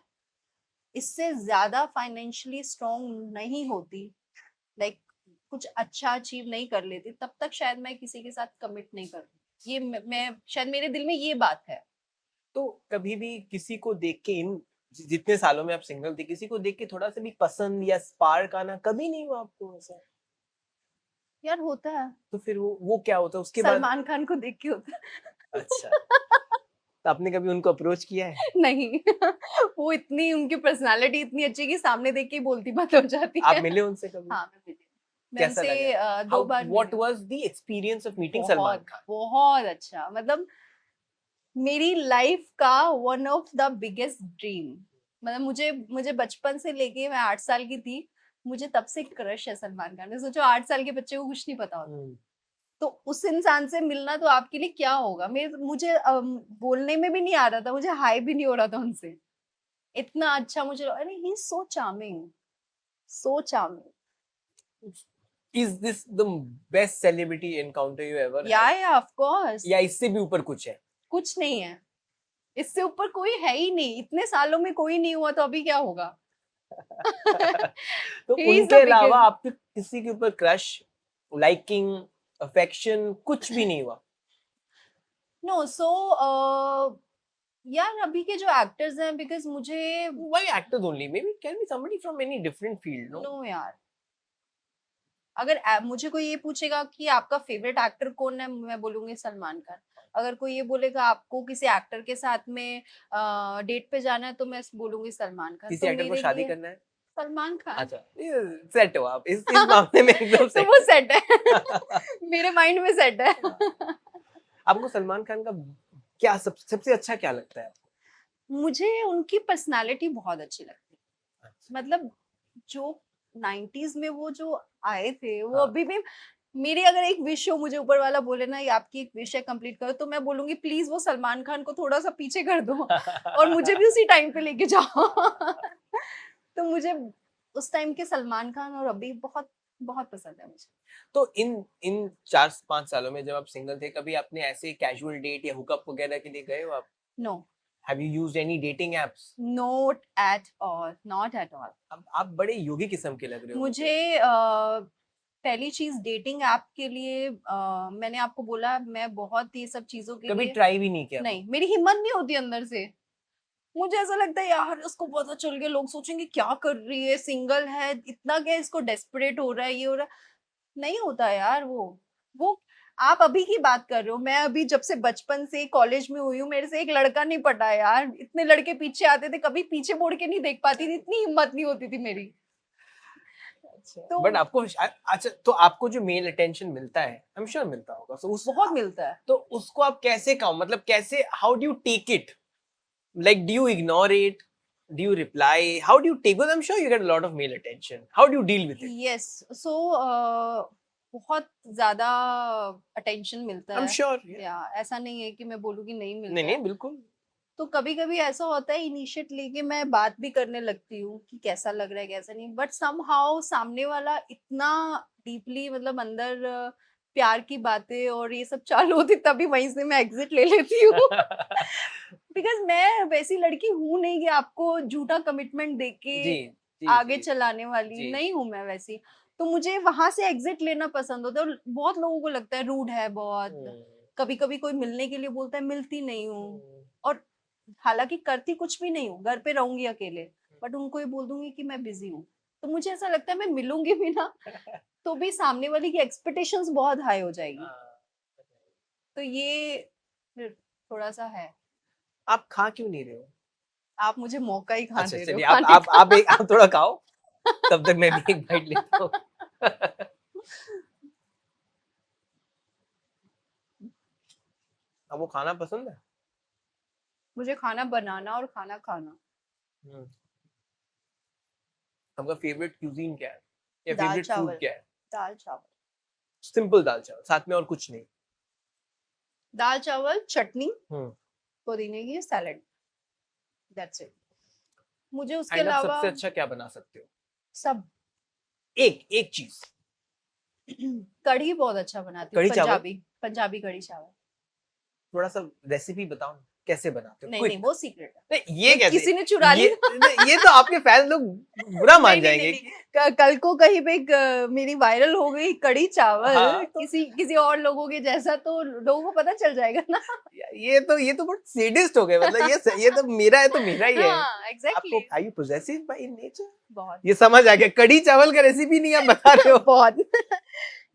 इससे ज्यादा फाइनेंशियली स्ट्रांग नहीं होती, लाइक कुछ अच्छा अचीव नहीं कर लेती, तब तक शायद मैं किसी के साथ कमिट नहीं करती। ये मैं शायद, मेरे दिल में ये बात है। तो कभी भी किसी को देख के, इन जितने सालों में आप सिंगल थे, किसी को देख के थोड़ा सा भी पसंद या स्पार्क आना कभी नहीं हुआ आपको ऐसा? यार होता है, तो फिर वो क्या होता है उसके बाद? सलमान खान को देख के होता अच्छा, है। तो आपने कभी उनको अप्रोच किया है? नहीं, वो इतनी, उनकी पर्सनालिटी इतनी अच्छी है कि सामने देख के ही बोलती बात हो जाती आप है। मिले उनसे कभी? हाँ, मैं मिली। मैं कैसा लगा? उनसे 2 हाउ, बार व्हाट मिली हूँ। Was the experience of meeting Salman बहुत, खान? बहुत अच्छा, मतलब मेरी लाइफ का one of the biggest dream. मतलब मुझे मुझे बचपन से लेके, मैं 8 साल की थी, मुझे तब से क्रश है सलमान खान में। सोचो 8 साल के बच्चे को कुछ नहीं पता होता। हम्म। तो उस इंसान से मिलना तो आपके लिए क्या होगा। मुझे बोलने में भी नहीं आ रहा था, मुझे हाय भी नहीं हो रहा था उनसे। इतना अच्छा मुझे, अरे he is so charming, so charming. Is this the best celebrity encounter you ever या had? ऑफ कोर्स, या इससे भी ऊपर कुछ है? कुछ नहीं है, इससे ऊपर कोई है ही नहीं। इतने सालों में कोई नहीं हुआ, तो अभी क्या होगा। तो ही इज उनके द अलावा बिगेस्ट। आपके किसी के ऊपर क्रश, लाइकिंग, अफेक्शन कुछ भी नहीं हुआ? नो, सो यार अभी के जो एक्टर्स हैं, बिकॉज मुझे, Why actors only? Maybe it can be somebody from any different field, no? No यार, अगर मुझे कोई ये पूछेगा कि आपका फेवरेट एक्टर कौन है, मैं बोलूंगी सलमान खान। अगर कोई ये बोलेगा आपको किसी एक्टर के साथ में डेट पे जाना है, तो मैं बोलूंगी सलमान खान। किसी तो एक्टर को मेरे शादी लिए करना है? सलमान खान। अच्छा, ये सेट हो आप इस मामले में एकदम तो सेट। वो सेट है मेरे माइंड में सेट है। आपको सलमान खान का क्या सबसे अच्छा क्या लगता है? मुझे उनकी पर्सनालिटी बहुत अच्छी लगती है। अच्छा, मतलब जो 90s में वो जो आए थे वो हाँ। अभी भी मेरी अगर एक विश हो, मुझे ऊपर वाला बोले ना ये आपकी एक विश है कंप्लीट करो, तो मैं बोलूंगी प्लीज वो सलमान खान को थोड़ा सा पीछे कर दो और मुझे भी उसी टाइम पे लेके जाओ। तो मुझे उस टाइम के सलमान खान और अभी बहुत बहुत पसंद है मुझे। तो इन इन 4-5 सालों में जब आप सिंगल थे, कभी आपने ऐसे कैजुअल डेट या हुकअप वगैरह के लिए गए हो आप? No, have you used any dating apps? Not at all, not at all. अब आप बड़े योगी किस्म के लग रहे हो मुझे पहली चीज डेटिंग ऐप के लिए मैंने आपको बोला मैं बहुत ये सब चीजों के कभी लिए ट्राई भी नहीं किया? नहीं, मेरी हिम्मत नहीं होती अंदर से। मुझे ऐसा लगता है यार उसको पता चल गया लोग सोचेंगे क्या कर रही है, सिंगल है, इतना क्या इसको डेस्परेट हो रहा है, ये हो रहा है। नहीं होता यार वो आप अभी की बात कर रहे हो, मैं अभी जब से बचपन से कॉलेज में हुई हूँ मेरे से एक लड़का नहीं पटा यार। इतने लड़के पीछे आते थे, कभी पीछे मुड़ के नहीं देख पाती थी, इतनी हिम्मत नहीं होती थी मेरी। तो बट आपको अच्छा, तो आपको जो मेल अटेंशन मिलता है, आई एम श्योर मिलता होगा, तो उस बहुत मिलता है। तो उसको आप कैसे कहो, मतलब कैसे, how do you take it? Like do you ignore it, do you reply, how do you take, because I am sure you get a lot of male attention, how do you deal with it? Yes, so बहुत ज्यादा attention मिलता I am है। Sure. या ऐसा नहीं है कि मैं बोलूँ कि नहीं मिलता नहीं नहीं, है। बिल्कुल। तो कभी कभी ऐसा होता है इनिशिएट लेके मैं बात भी करने लगती हूँ कि कैसा लग रहा है कैसा नहीं, बट समहाउ सामने वाला इतना डीपली मतलब अंदर प्यार की बातें और ये सब चालू होती तभी वहीं से मैं एग्जिट ले लेती हूँ। बिकॉज मैं वैसी लड़की हूँ नहीं कि आपको झूठा कमिटमेंट देके जी जी आगे जी चलाने वाली जी। नहीं हूँ मैं वैसी। तो मुझे वहां से एग्जिट लेना पसंद होता है। और बहुत लोगों को लगता है रूड है बहुत, कभी कभी कोई मिलने के लिए बोलता है मिलती नहीं हूँ, और हालांकि करती कुछ भी नहीं हूँ, घर पे रहूंगी अकेले, बट उनको ये बोल दूंगी कि मैं बिजी हूँ। तो मुझे ऐसा लगता है मैं मिलूंगी भी ना तो भी सामने वाली की एक्सपेक्टेशंस बहुत हाई हो जाएगी। तो ये फिर थोड़ा सा है। आप खा क्यों नहीं रहे हो? आप मुझे मौका ही कहाँ अच्छा दे रहे हो चलिए, खाने का। आप थोड़ा खाओ, तब तक मैं भी एक बाइट लेता हूँ। आपको खाना पसंद है? मुझे खाना बनाना और खाना खाना। हम्म। आपका फेवरेट क्यूजीन क्या है, या दाल फेवरेट फूड चावल, क्या है? दाल चावल, सिंपल दाल चावल, साथ में और कुछ नहीं? दाल चावल, चटनी, हम्म। पुदीने की सैलेड, दैट्स इट। मुझे उसके एंड आप अलावा सबसे अच्छा क्या बना सकते हो? सब। एक एक चीज। कढ़ी बहुत अच्छा बनाती हूँ, कढ़ी चावल? पंजाबी पंजाबी कढ़ी चावल। थोड़ा सा रेसिपी बताओ ना, कैसे बनाते हो, नहीं नहीं, क्विक। वो सीक्रेट है, नहीं ये वो कैसे, किसी ने चुरा ली। ये तो आपके फैन लोग बुरा मान नहीं नहीं नहीं जाएंगे। नहीं, कल को कहीं पे मेरी वायरल हो गई कढ़ी चावल हाँ तो किसी किसी और लोगों के जैसा, तो लोगों को पता चल जाएगा ना। ये तो बहुत सेडिस्ट हो गए, मतलब ये तो मेरा है तो मेरा ही है। हाँ आपको, exactly. Are you possessive by nature? बहुत ये समझ आ गया, कढ़ी चावल का रेसिपी नहीं आप बता रहे हो। बहुत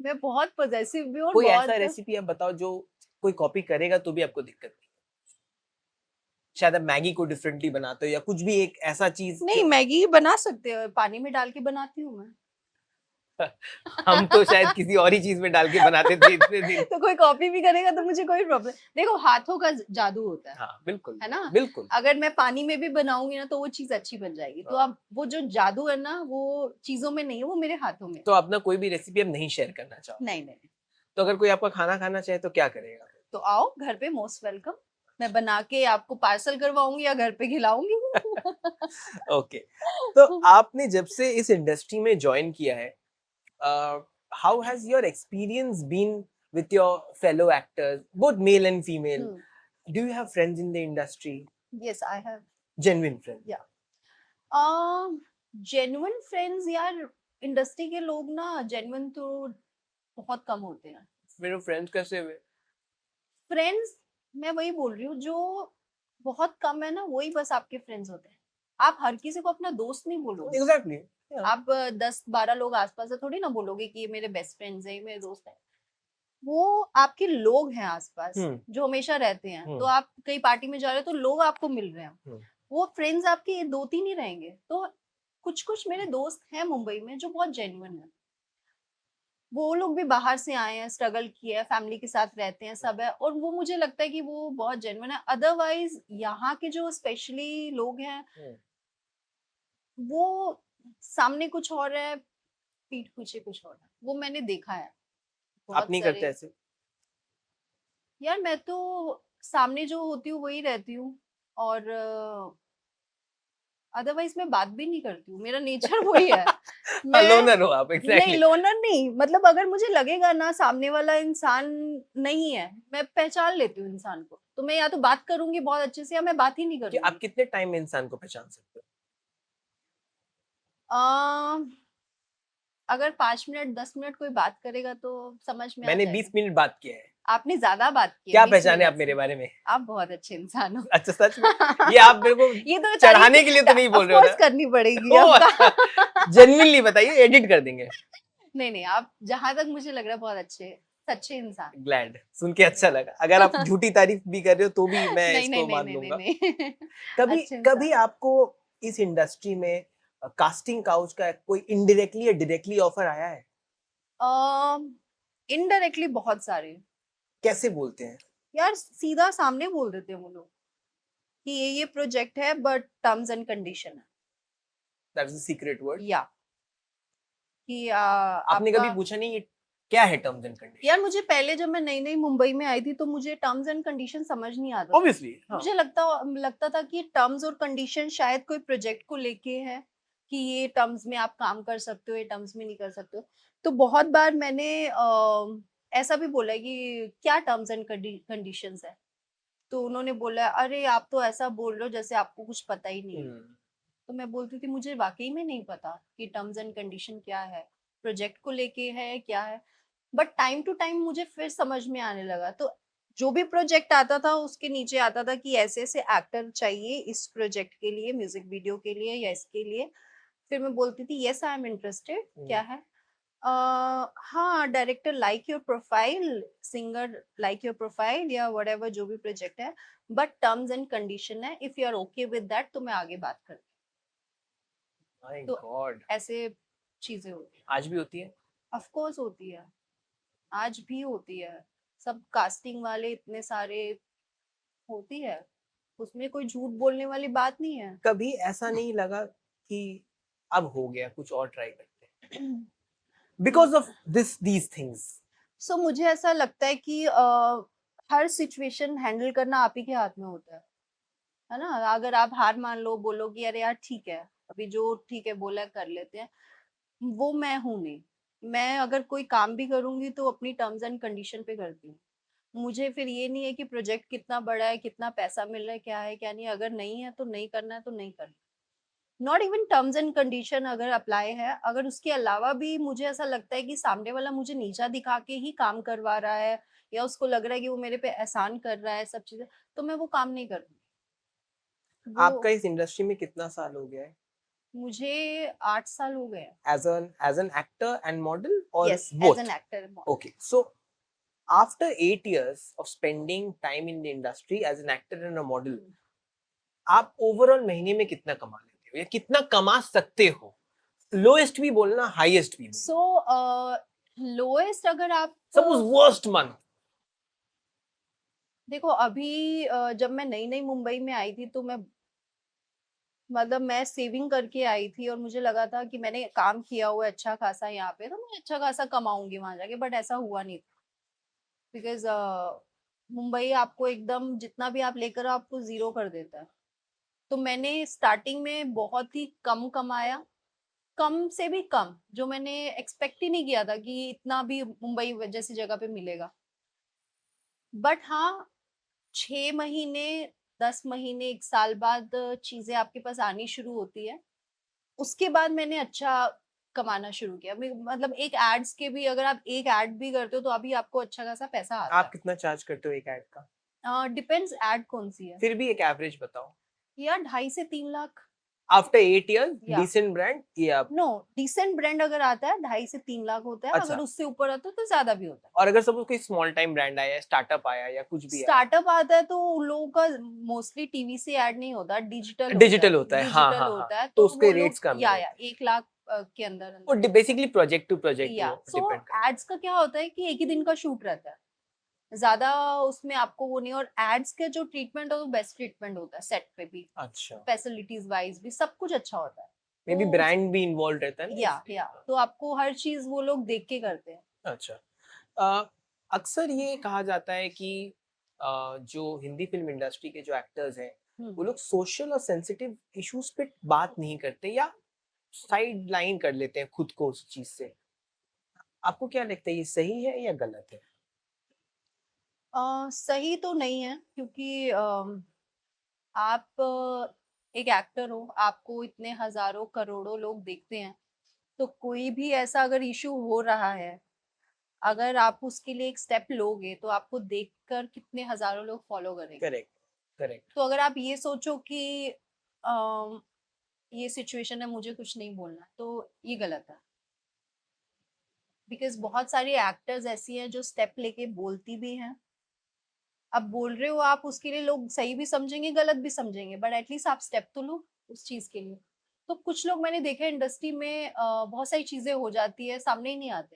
मैं बहुत पॉजेसिव भी हूँ और कोई ऐसा बहुत। रेसिपी आप बताओ जो कोई कॉपी करेगा तो भी आपको दिक्कत नहीं, शायद आप मैगी को डिफरेंटली बनाते हो, या कुछ भी एक ऐसा चीज नहीं, जो मैगी बना सकते हो, पानी में डाल के बनाती हूँ मैं। हम तो शायद किसी और ही चीज में डाल के बनाते थे इतने दिन। तो कोई कॉपी भी करेगा तो मुझे कोई प्रॉब्लम। देखो हाथों का जादू होता हाँ बिल्कुल, है ना। बिल्कुल। अगर मैं पानी में भी बनाऊंगी ना तो वो चीज अच्छी बन जाएगी। तो हाँ। अब वो जो जादू है ना वो चीजों में नहीं है, वो मेरे हाथों में है। तो अपना कोई भी रेसिपी आप नहीं शेयर करना चाहो? नहीं नहीं नहीं। तो अगर कोई आपका खाना खाना चाहे तो क्या करेगा? तो आओ घर पे, मोस्ट वेलकम। मैं बना के आपको पार्सल करवाऊंगी या घर पे खिलाऊंगी। ओके। तो आपने जब से इस इंडस्ट्री में ज्वाइन किया है, how has your experience been with your fellow actors, both male and female? Do you have friends in the industry? Yes I have. Genuine friends? या जेन्युइन फ्रेंड्स यार, इंडस्ट्री के लोग ना जेन्युइन तो बहुत कम होते हैं। मेरे फ्रेंड्स कैसे हुए? फ्रेंड्स मैं वही बोल रही हूँ, जो बहुत कम है ना वही बस आपके फ्रेंड्स होते हैं। आप हर किसी को अपना दोस्त नहीं बोलोगे। एग्जैक्टली। आप 10-12 लोग आसपास है थोड़ी ना बोलोगे कि ये मेरे बेस्ट फ्रेंड्स हैं, ये मेरे दोस्त हैं। वो आपके लोग हैं आसपास जो हमेशा रहते हैं। तो आप कई पार्टी में जा रहे हो तो लोग आपको मिल रहे हैं, वो फ्रेंड्स आपके 2-3 ही रहेंगे। तो कुछ कुछ मेरे दोस्त हैं मुंबई में जो बहुत जेन्युइन है, वो लोग भी बाहर से आए हैं, स्ट्रगल किया है, फैमिली के साथ रहते हैं, सब है, और वो मुझे लगता है कि वो बहुत जेन्युइन है। अदरवाइज यहाँ के जो स्पेशली लोग हैं वो सामने कुछ और है, पीठ पीछे कुछ और है, वो मैंने देखा है आप बहुत नहीं करते सारे। ऐसे? यार मैं तो सामने जो होती हूँ वही रहती हूँ, और अदरवाइज मैं बात भी नहीं करती हूँ, मेरा नेचर वही है। मैं लोनर हो आप, नहीं, एग्जैक्टली। लोनर नहीं, मतलब अगर मुझे लगेगा ना सामने वाला इंसान नहीं है, मैं पहचान लेती हूँ इंसान को, तो मैं या तो बात करूंगी बहुत अच्छे से या मैं बात ही नहीं कि आप करूंगी। कितने टाइम में इंसान को पहचान सकते हो? अम, अगर 5 मिनट 10 मिनट कोई बात करेगा तो समझ में आ मैंने जाएगा। 20 मिनट बात किया है। आपने ज्यादा बात की है क्या 20 पहचाने आप मिनट मेरे से। बारे में? आप बहुत अच्छे इंसान हो। अच्छा, सच में? ये आप मेरे को ये तो चढ़ाने के लिए तो नहीं बोल रहे हो ऑफकोर्स ना? करनी पड़ेगी ओह आपका। अच्छा, जेन्युइनली बताइए, एडिट कर देंगे। नहीं नहीं, आप जहां तक मुझे लग रहा है बहुत अच्छे सच्चे इंसान। ग्लैड, सुन के अच्छा लगा। अगर आप झूठी तारीफ भी कर रहे हो तो भी मैं नहीं नहीं इसको नहीं मान नहीं नहीं लूंगा। नहीं। कभी अच्छे कभी इंसान। आपको इस इंडस्ट्री में कास्टिंग काउच का कोई इनडायरेक्टली या डायरेक्टली ऑफर आया है? इनडायरेक्टली बहुत सारे। कैसे बोलते हैं? यार सीधा सामने बोल देते हैं वो लोग कि ये प्रोजेक्ट है बट टर्म्स एंड कंडीशन है। That's the secret word. या कि आपने कभी आपका। पूछा नहीं ये क्या है टर्म्स एंड कंडीशन? यार मुझे पहले जब मैं नई नई मुंबई में आई थी तो मुझे टर्म्स एंड कंडीशन समझ नहीं आता था। ऑब्वियसली हाँ। मुझे लगता था कि टर्म्स और कंडीशन शायद कोई प्रोजेक्ट को लेके है, कि ये टर्म्स में आप काम कर सकते हो, ये टर्म्स में नहीं कर सकते हो। तो बहुत बार मैंने ऐसा भी बोला है कि क्या टर्म्स एंड कंडीशंस है, तो उन्होंने बोला अरे आप तो ऐसा बोल रहे हो जैसे आपको कुछ पता ही नहीं है। तो मैं बोलती थी मुझे वाकई में नहीं पता कि टर्म्स एंड कंडीशन क्या है, प्रोजेक्ट को लेके है क्या है। बट टाइम टू टाइम मुझे फिर समझ में आने लगा, तो जो भी प्रोजेक्ट आता था उसके नीचे आता था कि ऐसे ऐसे एक्टर चाहिए इस प्रोजेक्ट के लिए, म्यूजिक वीडियो के लिए या इसके लिए। फिर मैं बोलती थी यस आई एम इंटरेस्टेड, क्या है। हाँ director like your profile, singer like your profile या व्हाटएवर जो भी प्रोजेक्ट है, बट टर्म्स एंड कंडीशन है, if you are okay with that तो मैं आगे बात करती माय हूँ। तो गॉड, ऐसे चीजें होती है। आज भी होती है? ऑफ कोर्स होती है, आज भी होती है। सब कास्टिंग वाले इतने सारे होती है, उसमें कोई झूठ बोलने वाली बात नहीं है। कभी ऐसा नहीं लगा कि अब हो गया, कुछ और ट्राई करते हैं, बिकॉज ऑफ दीज थिंग्स? सो मुझे ऐसा लगता है कि हर सिचुएशन हैंडल करना आप ही के हाथ में होता है ना। अगर आप हार मान लो, बोलो कि अरे यार ठीक है, अभी जो ठीक है बोला कर लेते हैं, वो मैं हूं नहीं। मैं अगर कोई काम भी करूंगी तो अपनी टर्म्स एंड कंडीशन पे करती हूँ। मुझे फिर ये नहीं है कि प्रोजेक्ट कितना बड़ा है, कितना पैसा मिल रहा है, क्या है क्या नहीं, अगर नहीं है तो नहीं करना है तो नहीं करना। Not even terms and condition अगर अप्लाई है, अगर उसके अलावा भी मुझे ऐसा लगता है कि सामने वाला मुझे नीचा दिखा के ही काम करवा रहा है, या उसको लग रहा है कि वो मेरे पे एहसान कर रहा है सब चीजें, तो मैं वो काम नहीं करूंगी। वो आपका इस इंडस्ट्री में कितना साल हो गया है? मुझे 8 साल हो गए। As an actor and model और yes as an both? Actor. Okay, so after 8 years of spending time in the industry as an actor and a model, आप ओवरऑल महीने में कितना कमा लेते हो या कितना कमा सकते हो? लोएस्ट भी बोलना, हाईएस्ट भी बोलना। सो लोएस्ट अगर आप सपोज वर्स्ट मंथ। देखो अभी जब मैं नई नई मुंबई में आई थी तो मैं सेविंग करके आई थी और मुझे लगा था कि मैंने काम किया हुआ है अच्छा खासा यहाँ पे, तो मैं अच्छा खासा कमाऊंगी वहां जाके, बट ऐसा हुआ नहीं था। बिकॉज मुंबई आपको एकदम जितना भी आप लेकर आओ आपको जीरो कर देता है। तो मैंने स्टार्टिंग में बहुत ही कम कमाया, कम से भी कम, जो मैंने एक्सपेक्ट ही नहीं किया था कि इतना भी मुंबई जैसी जगह पे मिलेगा। बट हाँ 6 महीने 10 महीने 1 साल बाद चीजें आपके पास आनी शुरू होती है। उसके बाद मैंने अच्छा कमाना शुरू किया। मतलब एक एड्स के भी, अगर आप एक एड भी करते हो तो अभी आपको अच्छा खासा पैसा आता आप कितना चार्ज करते हो एक ऐड का? है। डिपेंड्स एड कौन सी है। फिर भी एक एवरेज बताओ। यार 2.5 से 3 lakh. After 8 years Yeah. Decent brand ये आप नो, डिसेंट ब्रांड अगर आता है 2.5 से 3 लाख होता है, अच्छा अगर उससे ऊपर आता है तो ज्यादा भी होता है। और अगर सपोज कोई स्मॉल टाइम ब्रांड आया स्टार्टअप आया या कुछ भी आया स्टार्टअप आता है तो उन लोगों का मोस्टली टीवी से ऐड नहीं होता, डिजिटल डिजिटल होता है हाँ डिजिटल हाँ हाँ होता है, तो तो उसके वो लोग रेट्स कम ही या होते हैं 1 लाख के अंदर वो अंदर बेसिकली प्रोजेक्ट टू प्रोजेक्ट या वो सो डिपेंड करता एड्स का क्या होता है कि एक ही दिन का शूट रहता है, ज्यादा उसमें आपको वो नहीं, और एड्स के जो ट्रीटमेंट है वो बेस्ट ट्रीटमेंट होता है, सेट पे भी है अच्छा फैसिलिटीज वाइज भी सब कुछ अच्छा होता है। मे बी तो ब्रांड भी इन्वॉल्व रहता है ना या तो आपको हर चीज वो लोग देख के करते हैं। अच्छा अक्सर ये कहा जाता है कि जो हिंदी फिल्म इंडस्ट्री के जो एक्टर्स हैं वो लोग सोशल और सेंसिटिव इश्यूज पे बात नहीं करते या साइड लाइन कर लेते हैं खुद को उस चीज से आपको क्या लगता है ये सही है या गलत है सही तो नहीं है, क्योंकि आप एक एक्टर हो, आपको इतने हजारों करोड़ों लोग देखते हैं, तो कोई भी ऐसा अगर इशू हो रहा है, अगर आप उसके लिए एक स्टेप लोगे तो आपको देखकर कितने हजारों लोग फॉलो करेंगे। करेक्ट करेक्ट तो अगर आप ये सोचो कि अम, ये सिचुएशन है, मुझे कुछ नहीं बोलना, तो ये गलत है। बिकॉज बहुत सारी एक्टर्स ऐसी हैं जो स्टेप लेके बोलती भी हैं। अब बोल रहे हो आप, उसके लिए लोग सही भी समझेंगे गलत भी समझेंगे, बट एटलीस्ट आप स्टेप तो लो उस चीज के लिए। तो कुछ लोग मैंने देखे इंडस्ट्री में बहुत सारी चीजें हो जाती है, सामने ही नहीं आते।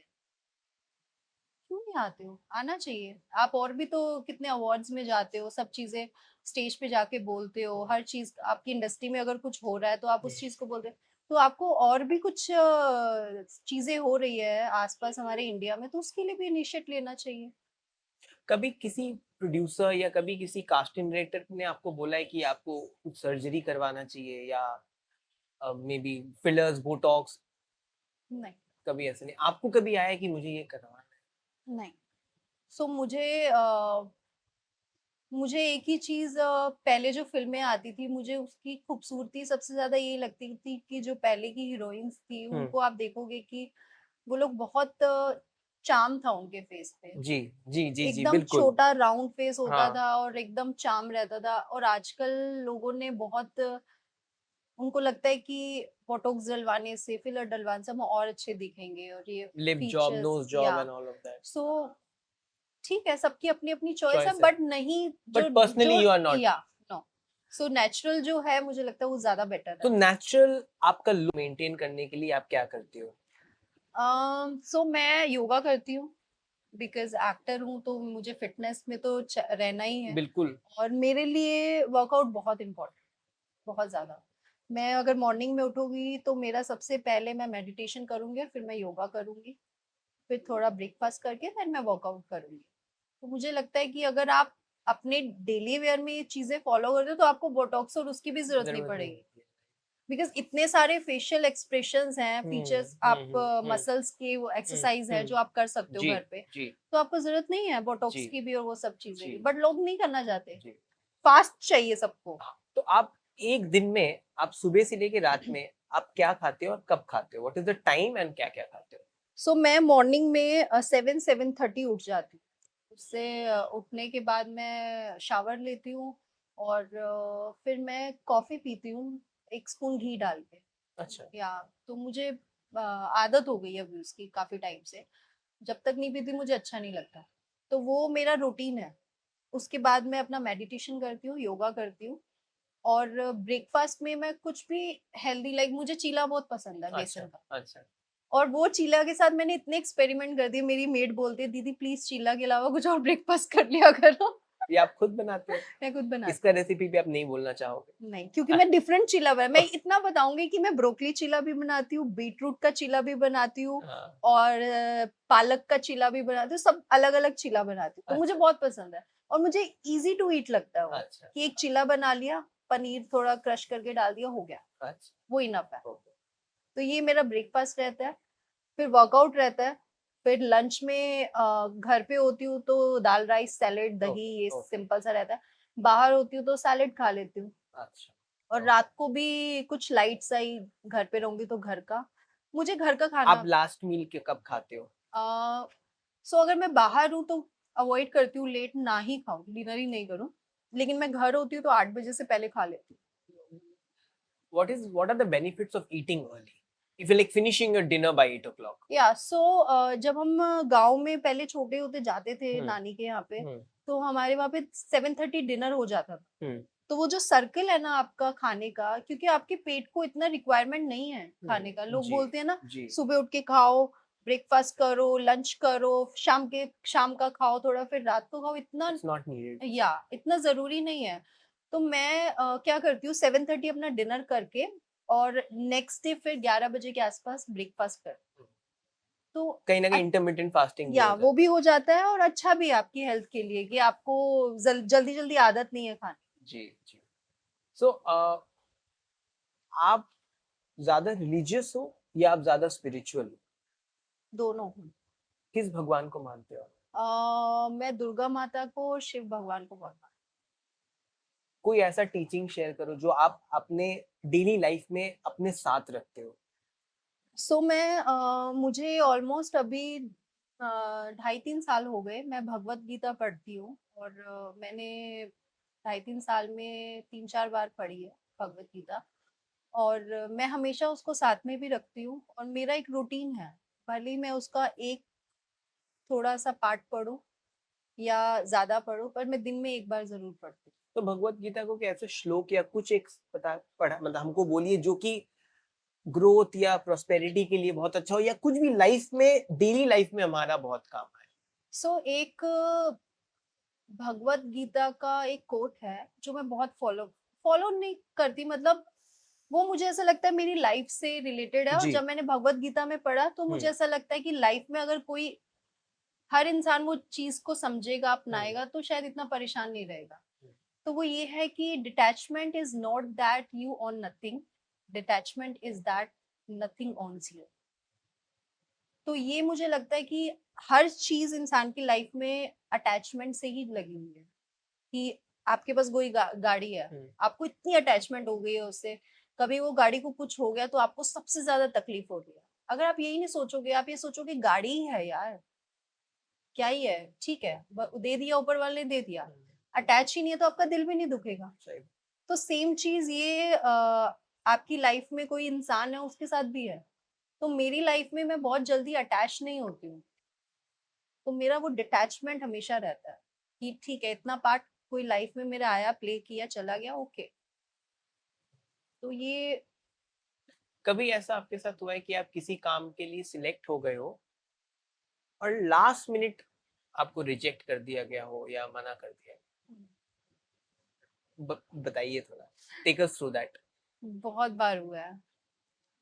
क्यों नहीं आते हो? आना चाहिए। आप और भी तो कितने अवार्ड्स में जाते हो, सब चीजें स्टेज पे जाके बोलते हो, हर चीज आपकी इंडस्ट्री में अगर कुछ हो रहा है तो आप उस चीज को बोलते हो। तो आपको और भी कुछ चीजें हो रही है आसपास हमारे इंडिया में, तो उसके लिए भी इनिशिएट लेना चाहिए। कभी किसी प्रोड्यूसर या कभी किसी कास्टिंग डायरेक्टर ने आपको बोला है कि आपको कुछ सर्जरी करवाना चाहिए या मे बी फिलर्स बोटॉक्स नहीं, कभी ऐसे नहीं आपको कभी आया कि मुझे ये करवाना नहीं। सो मुझे एक ही चीज, पहले जो फिल्में आती थी मुझे उसकी खूबसूरती सबसे ज्यादा ये लगती थी कि जो पहले की हीरोइंस थी है उनको आप देखोगे कि वो लोग बहुत चार्म था उनके फेस पे, जी जी जी जी एकदम बिल्कुल छोटा राउंड फेस होता हाँ था और एकदम चार्म रहता था। और आजकल लोगों ने बहुत, उनको लगता है कि बोटॉक्स डलवाने से, फिलर डलवाने से हम और अच्छे दिखेंगे और ये lip job features nose job या and all of that so ठीक है, सबकी अपनी अपनी चॉइस है, चॉइस है बट नहीं जो बट पर्सनली जो यू आर नॉट या नो, सो नेचुरल जो है मुझे लगता है वो ज्यादा बेटर तो है। नेचुरल आपका लुक मेंटेन करने के लिए आप क्या करती हो सो मैं योगा करती हूँ, बिकॉज एक्टर हूँ तो मुझे फिटनेस में तो रहना ही है। बिल्कुल और मेरे लिए वर्कआउट बहुत इम्पोर्टेंट, बहुत ज्यादा। मैं अगर मॉर्निंग में उठूंगी तो मेरा सबसे पहले मैं मेडिटेशन करूंगी और फिर मैं योगा करूंगी, फिर थोड़ा ब्रेकफास्ट करके फिर मैं वर्कआउट करूंगी। तो मुझे लगता है कि अगर आप अपने डेली वेयर में ये चीजें फॉलो करते हो तो आपको बोटॉक्स और उसकी भी जरूरत नहीं जरूरत नहीं पड़ेगी। होती है बिकॉज इतने सारे फेशियल एक्सप्रेशंस हैं, फीचर्स, आप हम्म मसल्स के वो एक्सरसाइज है जो हम्म आप कर सकते हो जी घर पे। जी तो आपको जरूरत नहीं है बोटॉक्स जी की भी और वो सब चीजें जी की, बट लोग नहीं करना चाहते। जी फास्ट चाहिए सबको। हाँ, तो आप एक दिन में आप सुबह से लेके रात में आप क्या खाते हो और कब खाते हो what is the time and क्या क्या खाते हो सो मैं मॉर्निंग में 7-7:30 उठ जाती हूँ। उससे उठने के बाद मैं शावर लेती हूँ और फिर मैं कॉफी पीती हूँ, 1 स्पून घी डाल के। अच्छा या तो मुझे आदत हो गई है अभी उसकी काफी टाइम से। जब तक नहीं पीती मुझे अच्छा नहीं लगता, तो वो मेरा रूटीन है। उसके बाद मैं अपना मेडिटेशन करती हूँ, योगा करती हूँ। और ब्रेकफास्ट में मैं कुछ भी हेल्दी, लाइक मुझे चीला बहुत पसंद है बेसन अच्छा का। अच्छा और वो चीला के साथ मैंने इतने एक्सपेरिमेंट कर दिए, मेरी मेड बोलती है दीदी प्लीज चीला के अलावा कुछ और ब्रेकफास्ट कर लिया करो। ये आप खुद बनाते हो मैं खुद बनाती इसका हूँ। रेसिपी भी आप नहीं बोलना चाहोगे नहीं, क्योंकि मैं डिफरेंट चीला बना, मैं इतना बताऊंगी कि मैं ब्रोकली चीला भी बनाती हूँ, बीटरूट का चीला भी बनाती हूँ, हाँ और पालक का चीला भी बनाती हूँ, सब अलग अलग चीला बनाती हूँ, तो मुझे अच्छा बहुत पसंद है। और मुझे इजी टू ईट लगता है वो, अच्छा कि एक चीला बना लिया, पनीर थोड़ा क्रश करके डाल दिया, हो गया, अच्छा वो इनफ है। ओके तो ये मेरा ब्रेकफास्ट रहता है। फिर वर्कआउट रहता है। फिर लंच में घर पे होती हूँ तो दाल राइस सैलेड दही ओके ये ओके सिंपल सा रहता है। बाहर होती हूँ तो सैलेड खा लेती हूँ। अच्छा और ओके रात को भी कुछ लाइट सा ही, घर पे रहूंगी तो घर का, मुझे घर का आप खाना। लास्ट मील के कब खाते हो सो अगर मैं बाहर हूँ तो अवॉइड करती हूँ लेट ना ही खाऊं, डिनर ही नहीं करूँ। लेकिन मैं घर होती हूँ तो 8 बजे से पहले खा लेती हूँ। what are the benefits of eating early? If you're like finishing your dinner by 8 o'clock. जब हम गाँव में पहले छोटे होते जाते थे हम्म, नानी के यहाँ पे, हम्म, तो हमारे वहाँ पे 7:30 डिनर हो जाता था। हम्म, तो वो जो सर्कल है ना आपका खाने का, क्योंकि आपके पेट को इतना रिक्वायरमेंट नहीं है खाने का। लोग जी, बोलते हैं ना जी, सुबह उठ के खाओ, ब्रेकफास्ट करो, लंच करो, शाम का खाओ थोड़ा, फिर रात को खाओ, इतना it's not needed. इतना जरूरी नहीं है। तो मैं क्या करती हूँ, 7:30 अपना डिनर करके और नेक्स्ट डे फिर 11 बजे के आसपास ब्रेकफास्ट कर, तो कहीं ना कहीं इंटरमिटेंट फास्टिंग भी या हो वो भी हो जाता है और अच्छा भी है आपकी हेल्थ के लिए कि आपको जल्दी जल्दी आदत नहीं है खाने की। जी, जी। सो आप ज्यादा रिलीजियस हो या आप ज्यादा स्पिरिचुअल हो? दोनों हूँ। किस भगवान को मानते हो? मैं दुर्गा माता को और शिव भगवान को बहुत मानती कोई ऐसा टीचिंग शेयर करो जो आप अपने डेली लाइफ में अपने साथ रखते हो। हूँ। मुझे ऑलमोस्ट अभी 2.5-3 साल हो गए मैं भगवत गीता पढ़ती हूँ, और मैंने 2.5-3 साल में 3-4 बार पढ़ी है भगवत गीता। और मैं हमेशा उसको साथ में भी रखती हूँ और मेरा एक रूटीन है, भले ही मैं उसका एक थोड़ा सा पार्ट पढूं या ज्यादा पढूं, पर मैं दिन में एक बार जरूर पढ़ती हूँ। तो भगवत गीता को क्या ऐसे श्लोक या कुछ एक पता पढ़ा मतलब हमको बोलिए जो कि ग्रोथ या प्रोस्पेरिटी के लिए बहुत अच्छा हो या कुछ भी लाइफ में डेली लाइफ में हमारा बहुत काम आए। एक भगवत गीता का एक कोट है जो मैं बहुत फॉलो फॉलो नहीं करती, मतलब वो मुझे ऐसा लगता है मेरी लाइफ से रिलेटेड है, और जी। जब मैंने भगवत गीता में पढ़ा तो मुझे ऐसा लगता है कि लाइफ में अगर कोई हर इंसान वो चीज को समझेगा, अपनाएगा, तो शायद इतना परेशान नहीं रहेगा। तो वो ये है कि detachment is not that you own nothing, detachment is that nothing owns you. तो ये मुझे लगता है कि हर चीज इंसान की लाइफ में अटैचमेंट से ही लगी हुई है। कि आपके पास कोई गाड़ी है, आपको इतनी अटैचमेंट हो गई है उससे, कभी वो गाड़ी को कुछ हो गया तो आपको सबसे ज्यादा तकलीफ हो रही है। अगर आप यही नहीं सोचोगे, आप ये सोचोगे गाड़ी ही है यार, क्या ही है, ठीक है, दे दिया ऊपर वाले ने दे दिया, अटैच ही नहीं है तो आपका दिल भी नहीं दुखेगा। तो सेम चीज ये आपकी लाइफ में कोई इंसान है उसके साथ भी है। तो मेरी लाइफ में मैं बहुत जल्दी अटैच नहीं होती हूँ, तो मेरा वो डिटैचमेंट हमेशा रहता है कि ठीक है, इतना पार्ट कोई लाइफ में मेरा आया, प्ले किया, चला गया, ओके। तो ये कभी ऐसा आपके साथ हुआ है कि आप किसी काम के लिए सिलेक्ट हो गए हो और लास्ट मिनट आपको रिजेक्ट कर दिया गया हो या मना कर दिया? बताइए थोड़ा, टेक अस थ्रू दैट। बहुत बार हुआ है।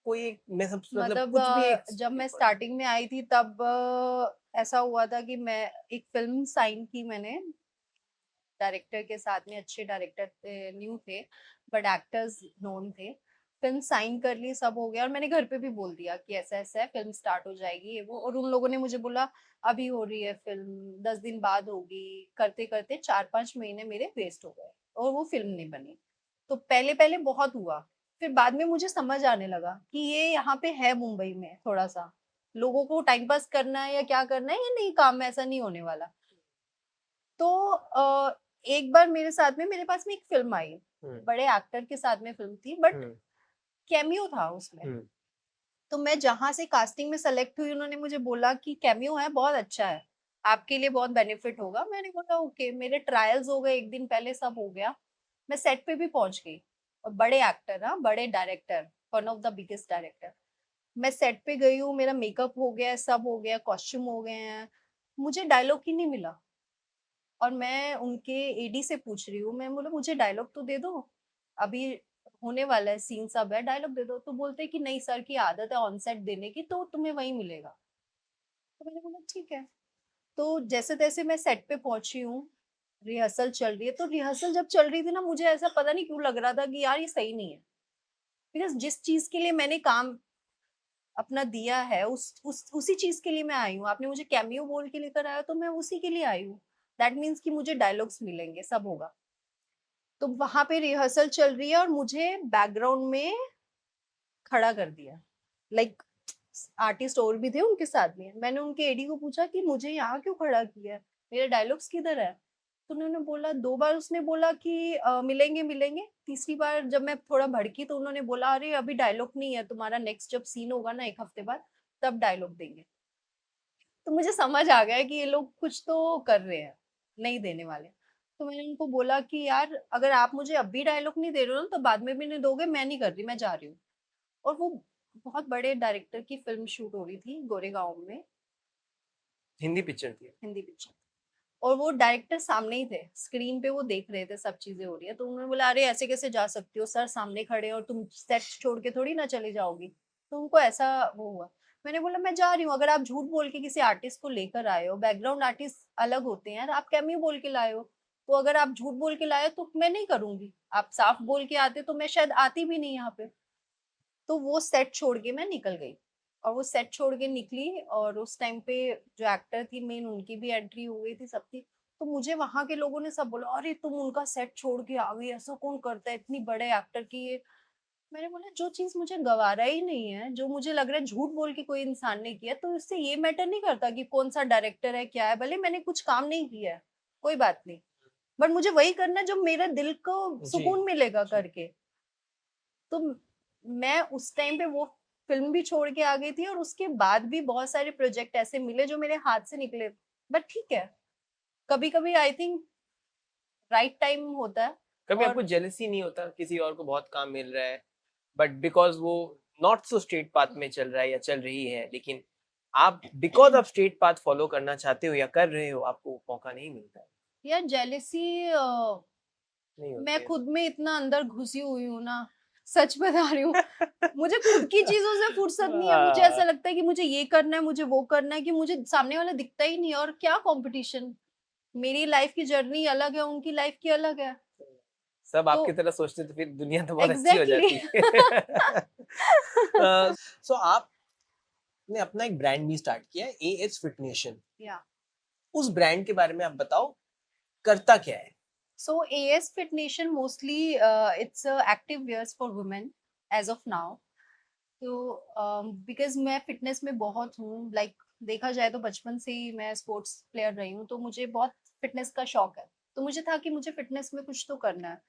कोई एक मैं सब मतलब मतलब कुछ भी एक जब मैं स्टार्टिंग में आई थी तब ऐसा हुआ था कि मैं एक फिल्म साइन की मैंने, डायरेक्टर के साथ में, अच्छे डायरेक्टर न्यू थे बट एक्टर्स नोन थे। फिल्म साइन कर ली, सब हो गया, और मैंने घर पे भी बोल दिया कि ऐसा ऐसा है, फिल्म स्टार्ट हो जाएगी ये वो, और उन लोगों ने मुझे बोला अभी हो रही है फिल्म, 10 दिन बाद होगी। करते करते 4-5 महीने मेरे वेस्ट हो गए और वो फिल्म नहीं बनी। तो पहले पहले बहुत हुआ, फिर बाद में मुझे समझ आने लगा कि ये यहाँ पे है मुंबई में, थोड़ा सा लोगों को टाइम पास करना है या क्या करना है, ये नहीं, काम में ऐसा नहीं होने वाला। तो एक बार मेरे साथ में, मेरे पास में एक फिल्म आई, बड़े एक्टर के साथ में फिल्म थी बट कैमियो था उसमें। तो मैं जहां से कास्टिंग में सेलेक्ट हुई, उन्होंने मुझे बोला कि कैमियो है, बहुत अच्छा है, आपके लिए बहुत बेनिफिट होगा। मैंने बोला ओके। मेरे ट्रायल्स हो गए, एक दिन पहले सब हो गया, मैं सेट पे भी पहुंच गई, और बड़े एक्टर, हाँ, बड़े director, one of the biggest director. मैं सेट पे गई हूँ, मेरा मेकअप हो गया, सब हो गया, कॉस्ट्यूम हो गए हैं, मुझे डायलॉग ही नहीं मिला। और मैं उनके एडी से पूछ रही हूँ, मैं बोला मुझे डायलॉग तो दे दो, अभी होने वाला है सीन, सब है, डायलॉग दे दो। तो बोलते हैं कि नहीं सर की आदत है ऑन सेट देने की, तो तुम्हें वही मिलेगा। तो मैंने बोला ठीक है। तो जैसे तैसे मैं सेट पे पहुंची हूँ, रिहर्सल चल रही है। तो रिहर्सल जब चल रही थी ना, मुझे ऐसा पता नहीं क्यों लग रहा था कि यार ये सही नहीं है, बिकॉज जिस चीज के लिए मैंने काम अपना दिया है, उसी चीज के लिए मैं आई हूँ। आपने मुझे कैमियो बोल के लेकर आया, तो मैं उसी के लिए आई हूँ। दैट मीन्स कि मुझे डायलॉग्स मिलेंगे, सब होगा। तो वहां पे रिहर्सल चल रही है और मुझे बैकग्राउंड में खड़ा कर दिया, लाइक आर्टिस्ट और भी थे उनके साथ में। मैंने उनके एडी को पूछा कि मुझे यहाँ क्यों खड़ा किया है, मेरे डायलॉग्स किधर है? तो उन्होंने बोला, 2 बार उसने बोला कि मिलेंगे मिलेंगे। तीसरी बार जब मैं थोड़ा भड़की तो उन्होंने बोला, अरे अभी डायलॉग नहीं है तुम्हारा, नेक्स्ट जब सीन होगा ना 1 हफ्ते बाद तब डायलॉग देंगे। तो मुझे समझ आ गया कि ये लोग कुछ तो कर रहे हैं, नहीं देने वाले। तो मैंने उनको बोला कि यार अगर आप मुझे अभी डायलॉग नहीं दे रहे हो ना तो बाद में भी नहीं दोगे, मैं नहीं कर रही, मैं जा रही हूँ। और वो बहुत बड़े डायरेक्टर की फिल्म शूट हो रही थी गोरेगांव में, हिंदी पिक्चर थी। हिंदी पिक्चर। और वो डायरेक्टर सामने ही थे, स्क्रीन पे वो देख रहे थे सब चीजें हो रही है। तो उन्होंने बोला, अरे ऐसे कैसे जा सकती हो, सर सामने खड़े हैं और तुम सेट छोड़ के थोड़ी ना चली जाओगी। तो उनको ऐसा वो हुआ। मैंने बोला मैं जा रही हूँ, अगर आप झूठ बोल के किसी आर्टिस्ट को लेकर आए हो, बैकग्राउंड आर्टिस्ट अलग होते हैं यार, आप कैमियो बोल के लाए हो, तो अगर आप झूठ बोल के लाए हो तो मैं नहीं करूंगी, आप साफ बोल के आते तो मैं शायद आती भी नहीं यहाँ पे। तो वो सेट छोड़ के मैं निकल गई। और वो सेट छोड़ के निकली और उस टाइम पे जो एक्टर थी मेन, उनकी भी एंट्री हो गई थी, सब थी। तो मुझे वहां के लोगों ने सब बोला, अरे तुम उनका सेट छोड़ के आ गई, ऐसा कौन करता है, इतनी बड़े एक्टर की ये। मैंने बोला जो चीज मुझे गवारा ही नहीं है, जो मुझे लग रहा है झूठ बोल के कोई इंसान ने किया, तो इससे ये मैटर नहीं करता कि कौन सा डायरेक्टर है क्या है, भले मैंने कुछ काम नहीं किया है, कोई बात नहीं, बट मुझे वही करना है जो मेरे दिल को जी सुकून मिलेगा जी। करके। तो मैं उस टाइम पे वो फिल्म भी छोड़ के आ गई थी और उसके बाद भी बहुत सारे प्रोजेक्ट ऐसे मिले जो मेरे हाथ से निकले। बट ठीक है, कभी कभी आई थिंक राइट टाइम होता है। कभी आपको और जेलसी नहीं होता किसी और को बहुत काम मिल रहा है बट बिकॉज वो नॉट सो स्ट्रेट पाथ में चल रहा है या चल रही है, लेकिन आप बिकॉज आप स्ट्रेट पाथ फॉलो करना चाहते हो या कर रहे हो, आपको मौका नहीं मिलता है? यार जेलेसी, नहीं होती मैं है। खुद में इतना अंदर घुसी हुई हूँ ना, सच बता रही हूँ। मुझे खुद की चीजों से फुर्सत नहीं है, मुझे ऐसा लगता है कि मुझे ये करना है, मुझे वो करना है, कि मुझे सामने वाला दिखता ही नहीं है। और क्या कंपटीशन, मेरी लाइफ की जर्नी अलग है, उनकी लाइफ की अलग है। सब तो आपकी तरह सोचते तो फिर दुनिया तो बहुत अच्छी हो एग्जैक्टली जाती। सो आपने अपना एक ब्रांड भी स्टार्ट किया है, एएस फिटनेशन। या उस ब्रांड के बारे में आप बताओ, करता क्या है? So AS Fit Nation mostly it's active wears for women as of now. तो बिकॉज मैं फिटनेस में बहुत हूँ, लाइक देखा जाए तो बचपन से ही मैं स्पोर्ट्स प्लेयर रही हूँ, तो मुझे बहुत फिटनेस का शौक है। तो मुझे था कि मुझे फिटनेस में कुछ तो करना है।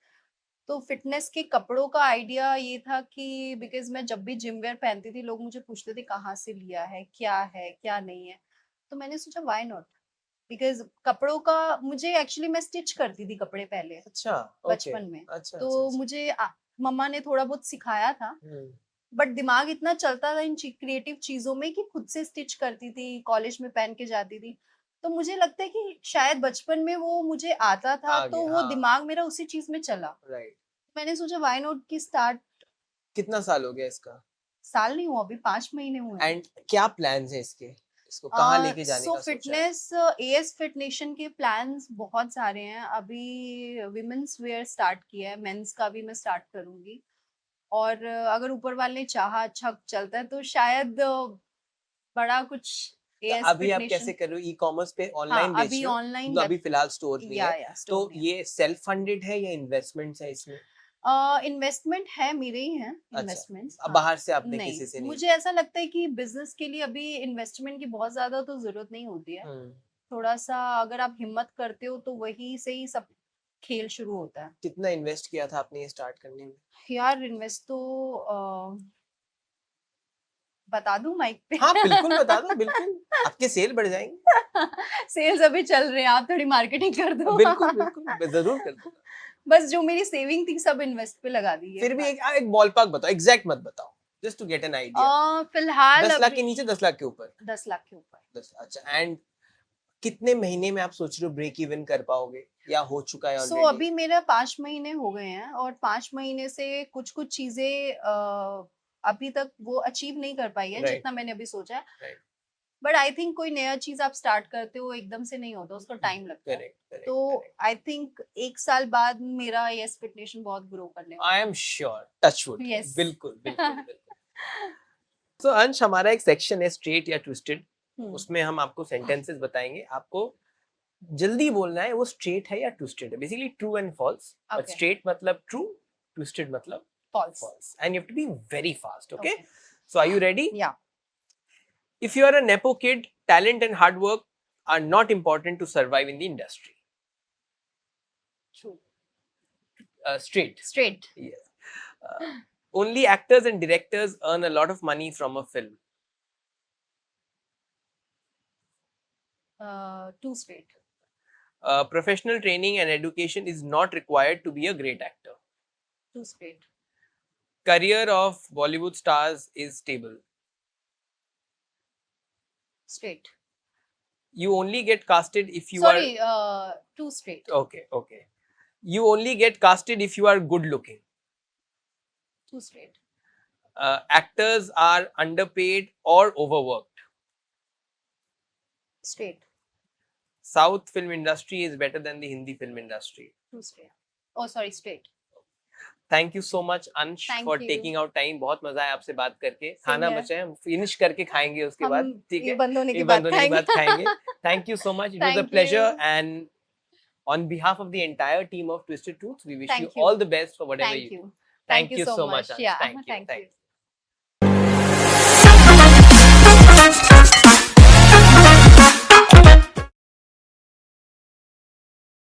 तो फिटनेस के कपड़ों का आइडिया ये था कि बिकॉज मैं जब भी जिम वेयर पहनती थी लोग मुझे पूछते थे कहाँ से लिया है क्या नहीं है। तो मैंने सोचा व्हाई नॉट, बिकॉज कपड़ों का मुझे एक्चुअली, मैं स्टिच करती थी कपड़े पहले अच्छा, ओके, बचपन में। अच्छा अच्छा तो अच्छा। मुझे मम्मा ने थोड़ा बहुत सिखाया था, हम्म, बट दिमाग इतना चलता था इन क्रिएटिव चीजों में कि खुद से स्टिच करती थी, कॉलेज में पहन के जाती थी। तो मुझे लगता है कि शायद बचपन में वो मुझे आता था, आ तो गया, वो हाँ, दिमाग मेरा उसी चीज में चला। राइट। मैंने सोचा व्हाई नॉट की स्टार्ट। कितना साल हो गया इसका? साल नहीं हुआ, अभी 5 महीने हुए हैं। एंड क्या प्लान्स है इसके, इसको कहाँ लेके जाने सो का सोचा है? फिटनेस, एएस फिट नेशन के प्लान्स बहुत सारे हैं। अभी विमेंस वेयर स्टार्ट किया है, मेंस का भी मैं स्टार्ट करूंगी। और अगर ऊपर वाले ने चाहा अच्छा चलता है तो शायद बड़ा कुछ तो एएस अभी फिट आप कैसे नेशन। कर रहे हो, ई कॉमर्स पे हाँ ऑनलाइन बेच अभी रहे हो? ऑनलाइन मतलब वेब, अभी फिलहाल स्टोर नहीं है, या तो स्टोर में है। ये सेल्फ फंडेड है या इन्वेस्टमेंट्स है इसमें? इन्वेस्टमेंट है, मेरे ही हैं अच्छा, इन्वेस्टमेंट्स, अब हाँ। बाहर से आपने नहीं, किसी से नहीं मुझे लिया? ऐसा लगता है कि बिजनेस के लिए अभी इन्वेस्टमेंट की बहुत ज्यादा तो जरूरत नहीं होती है। हम्म, थोड़ा सा अगर आप हिम्मत करते हो तो वही से ही सब खेल शुरू होता है। कितना इन्वेस्ट किया था आपने ये स्टार्ट करने में? यार इन्वेस्ट तो बता दूं माइक पे? हाँ बिल्कुल बता दो, बिल्कुल, आपके सेल बढ़ जाएंगे। सेल्स अभी चल रहे हैं, आप थोड़ी मार्केटिंग कर दो। बिल्कुल बिल्कुल, मैं जरूर कर दूंगा। बस जो मेरी सेविंग थी सब इन्वेस्ट पे लगा दी है फिर भी बात। एक बॉलपार्क बताओ, एग्जैक्ट मत बताओ, just to get an idea. फिलहाल 10 लाख अभी के नीचे, 10 लाख के ऊपर? 10 लाख के ऊपर। 10, अच्छा। एंड कितने महीने में आप सोच रहे हो ब्रेक इवन कर पाओगे या हो चुका है सो ऑलरेडी? अभी मेरा 5 महीने हो गए हैं और 5 महीने से कुछ कुछ चीजें अभी तक वो अचीव नहीं कर पाई है राइट जितना मैंने अभी सोचा है। राइट, बट आई थिंक कोई नया चीज आप स्टार्ट करते हो एकदम से नहीं होता, उसको टाइम लगता है। करेक्ट करेक्ट तो करेक्ट। आई थिंक 1 साल बाद मेरा यस फिटनेशन बहुत ग्रो करने वाला आई एम श्योर, टच वुड, है। यस। बिल्कुल बिल्कुल बिल्कुल। तो अंश, हमारा एक सेक्शन है स्ट्रेट या ट्विस्टेड, उसमें हम आपको सेंटेंसेस बताएंगे, आपको जल्दी बोलना है वो स्ट्रेट है या ट्विस्टेड है, basically true and false. But okay. Straight मतलब ट्रू, ट्विस्टेड मतलब false. false, and you have to be very fast, okay? Okay. So are you ready? या If you are a nepo kid, talent and hard work are not important to survive in the industry. True. Straight. Straight. Yes. Only actors and directors earn a lot of money from a film. Too straight. Professional training and education is not required to be a great actor. Too straight. Career of Bollywood stars is stable. Straight. You only get casted if you Sorry, too straight. are okay. You only get casted if you are good looking. Too straight. Actors are underpaid or overworked. Straight. South film industry is better than the Hindi film industry. Too straight. Oh, sorry, straight. Thank you so much, Ansh, Thank for you. taking out time. बहुत मजा आया आपसे बात करके. Same खाना here. बचा है, हम फिनिश करके खाएंगे उसके बाद. हम ठीक ये है? बंद होने ये के बंद बाद होने के बाद खाएंगे. खाएंगे. Thank you so much. It was a Thank pleasure. you. And on behalf of the entire team of Twisted Truth, we wish Thank you you. all the best for whatever Thank you do. you. Thank you so much, Ansh. Yeah, Thank you. thank you.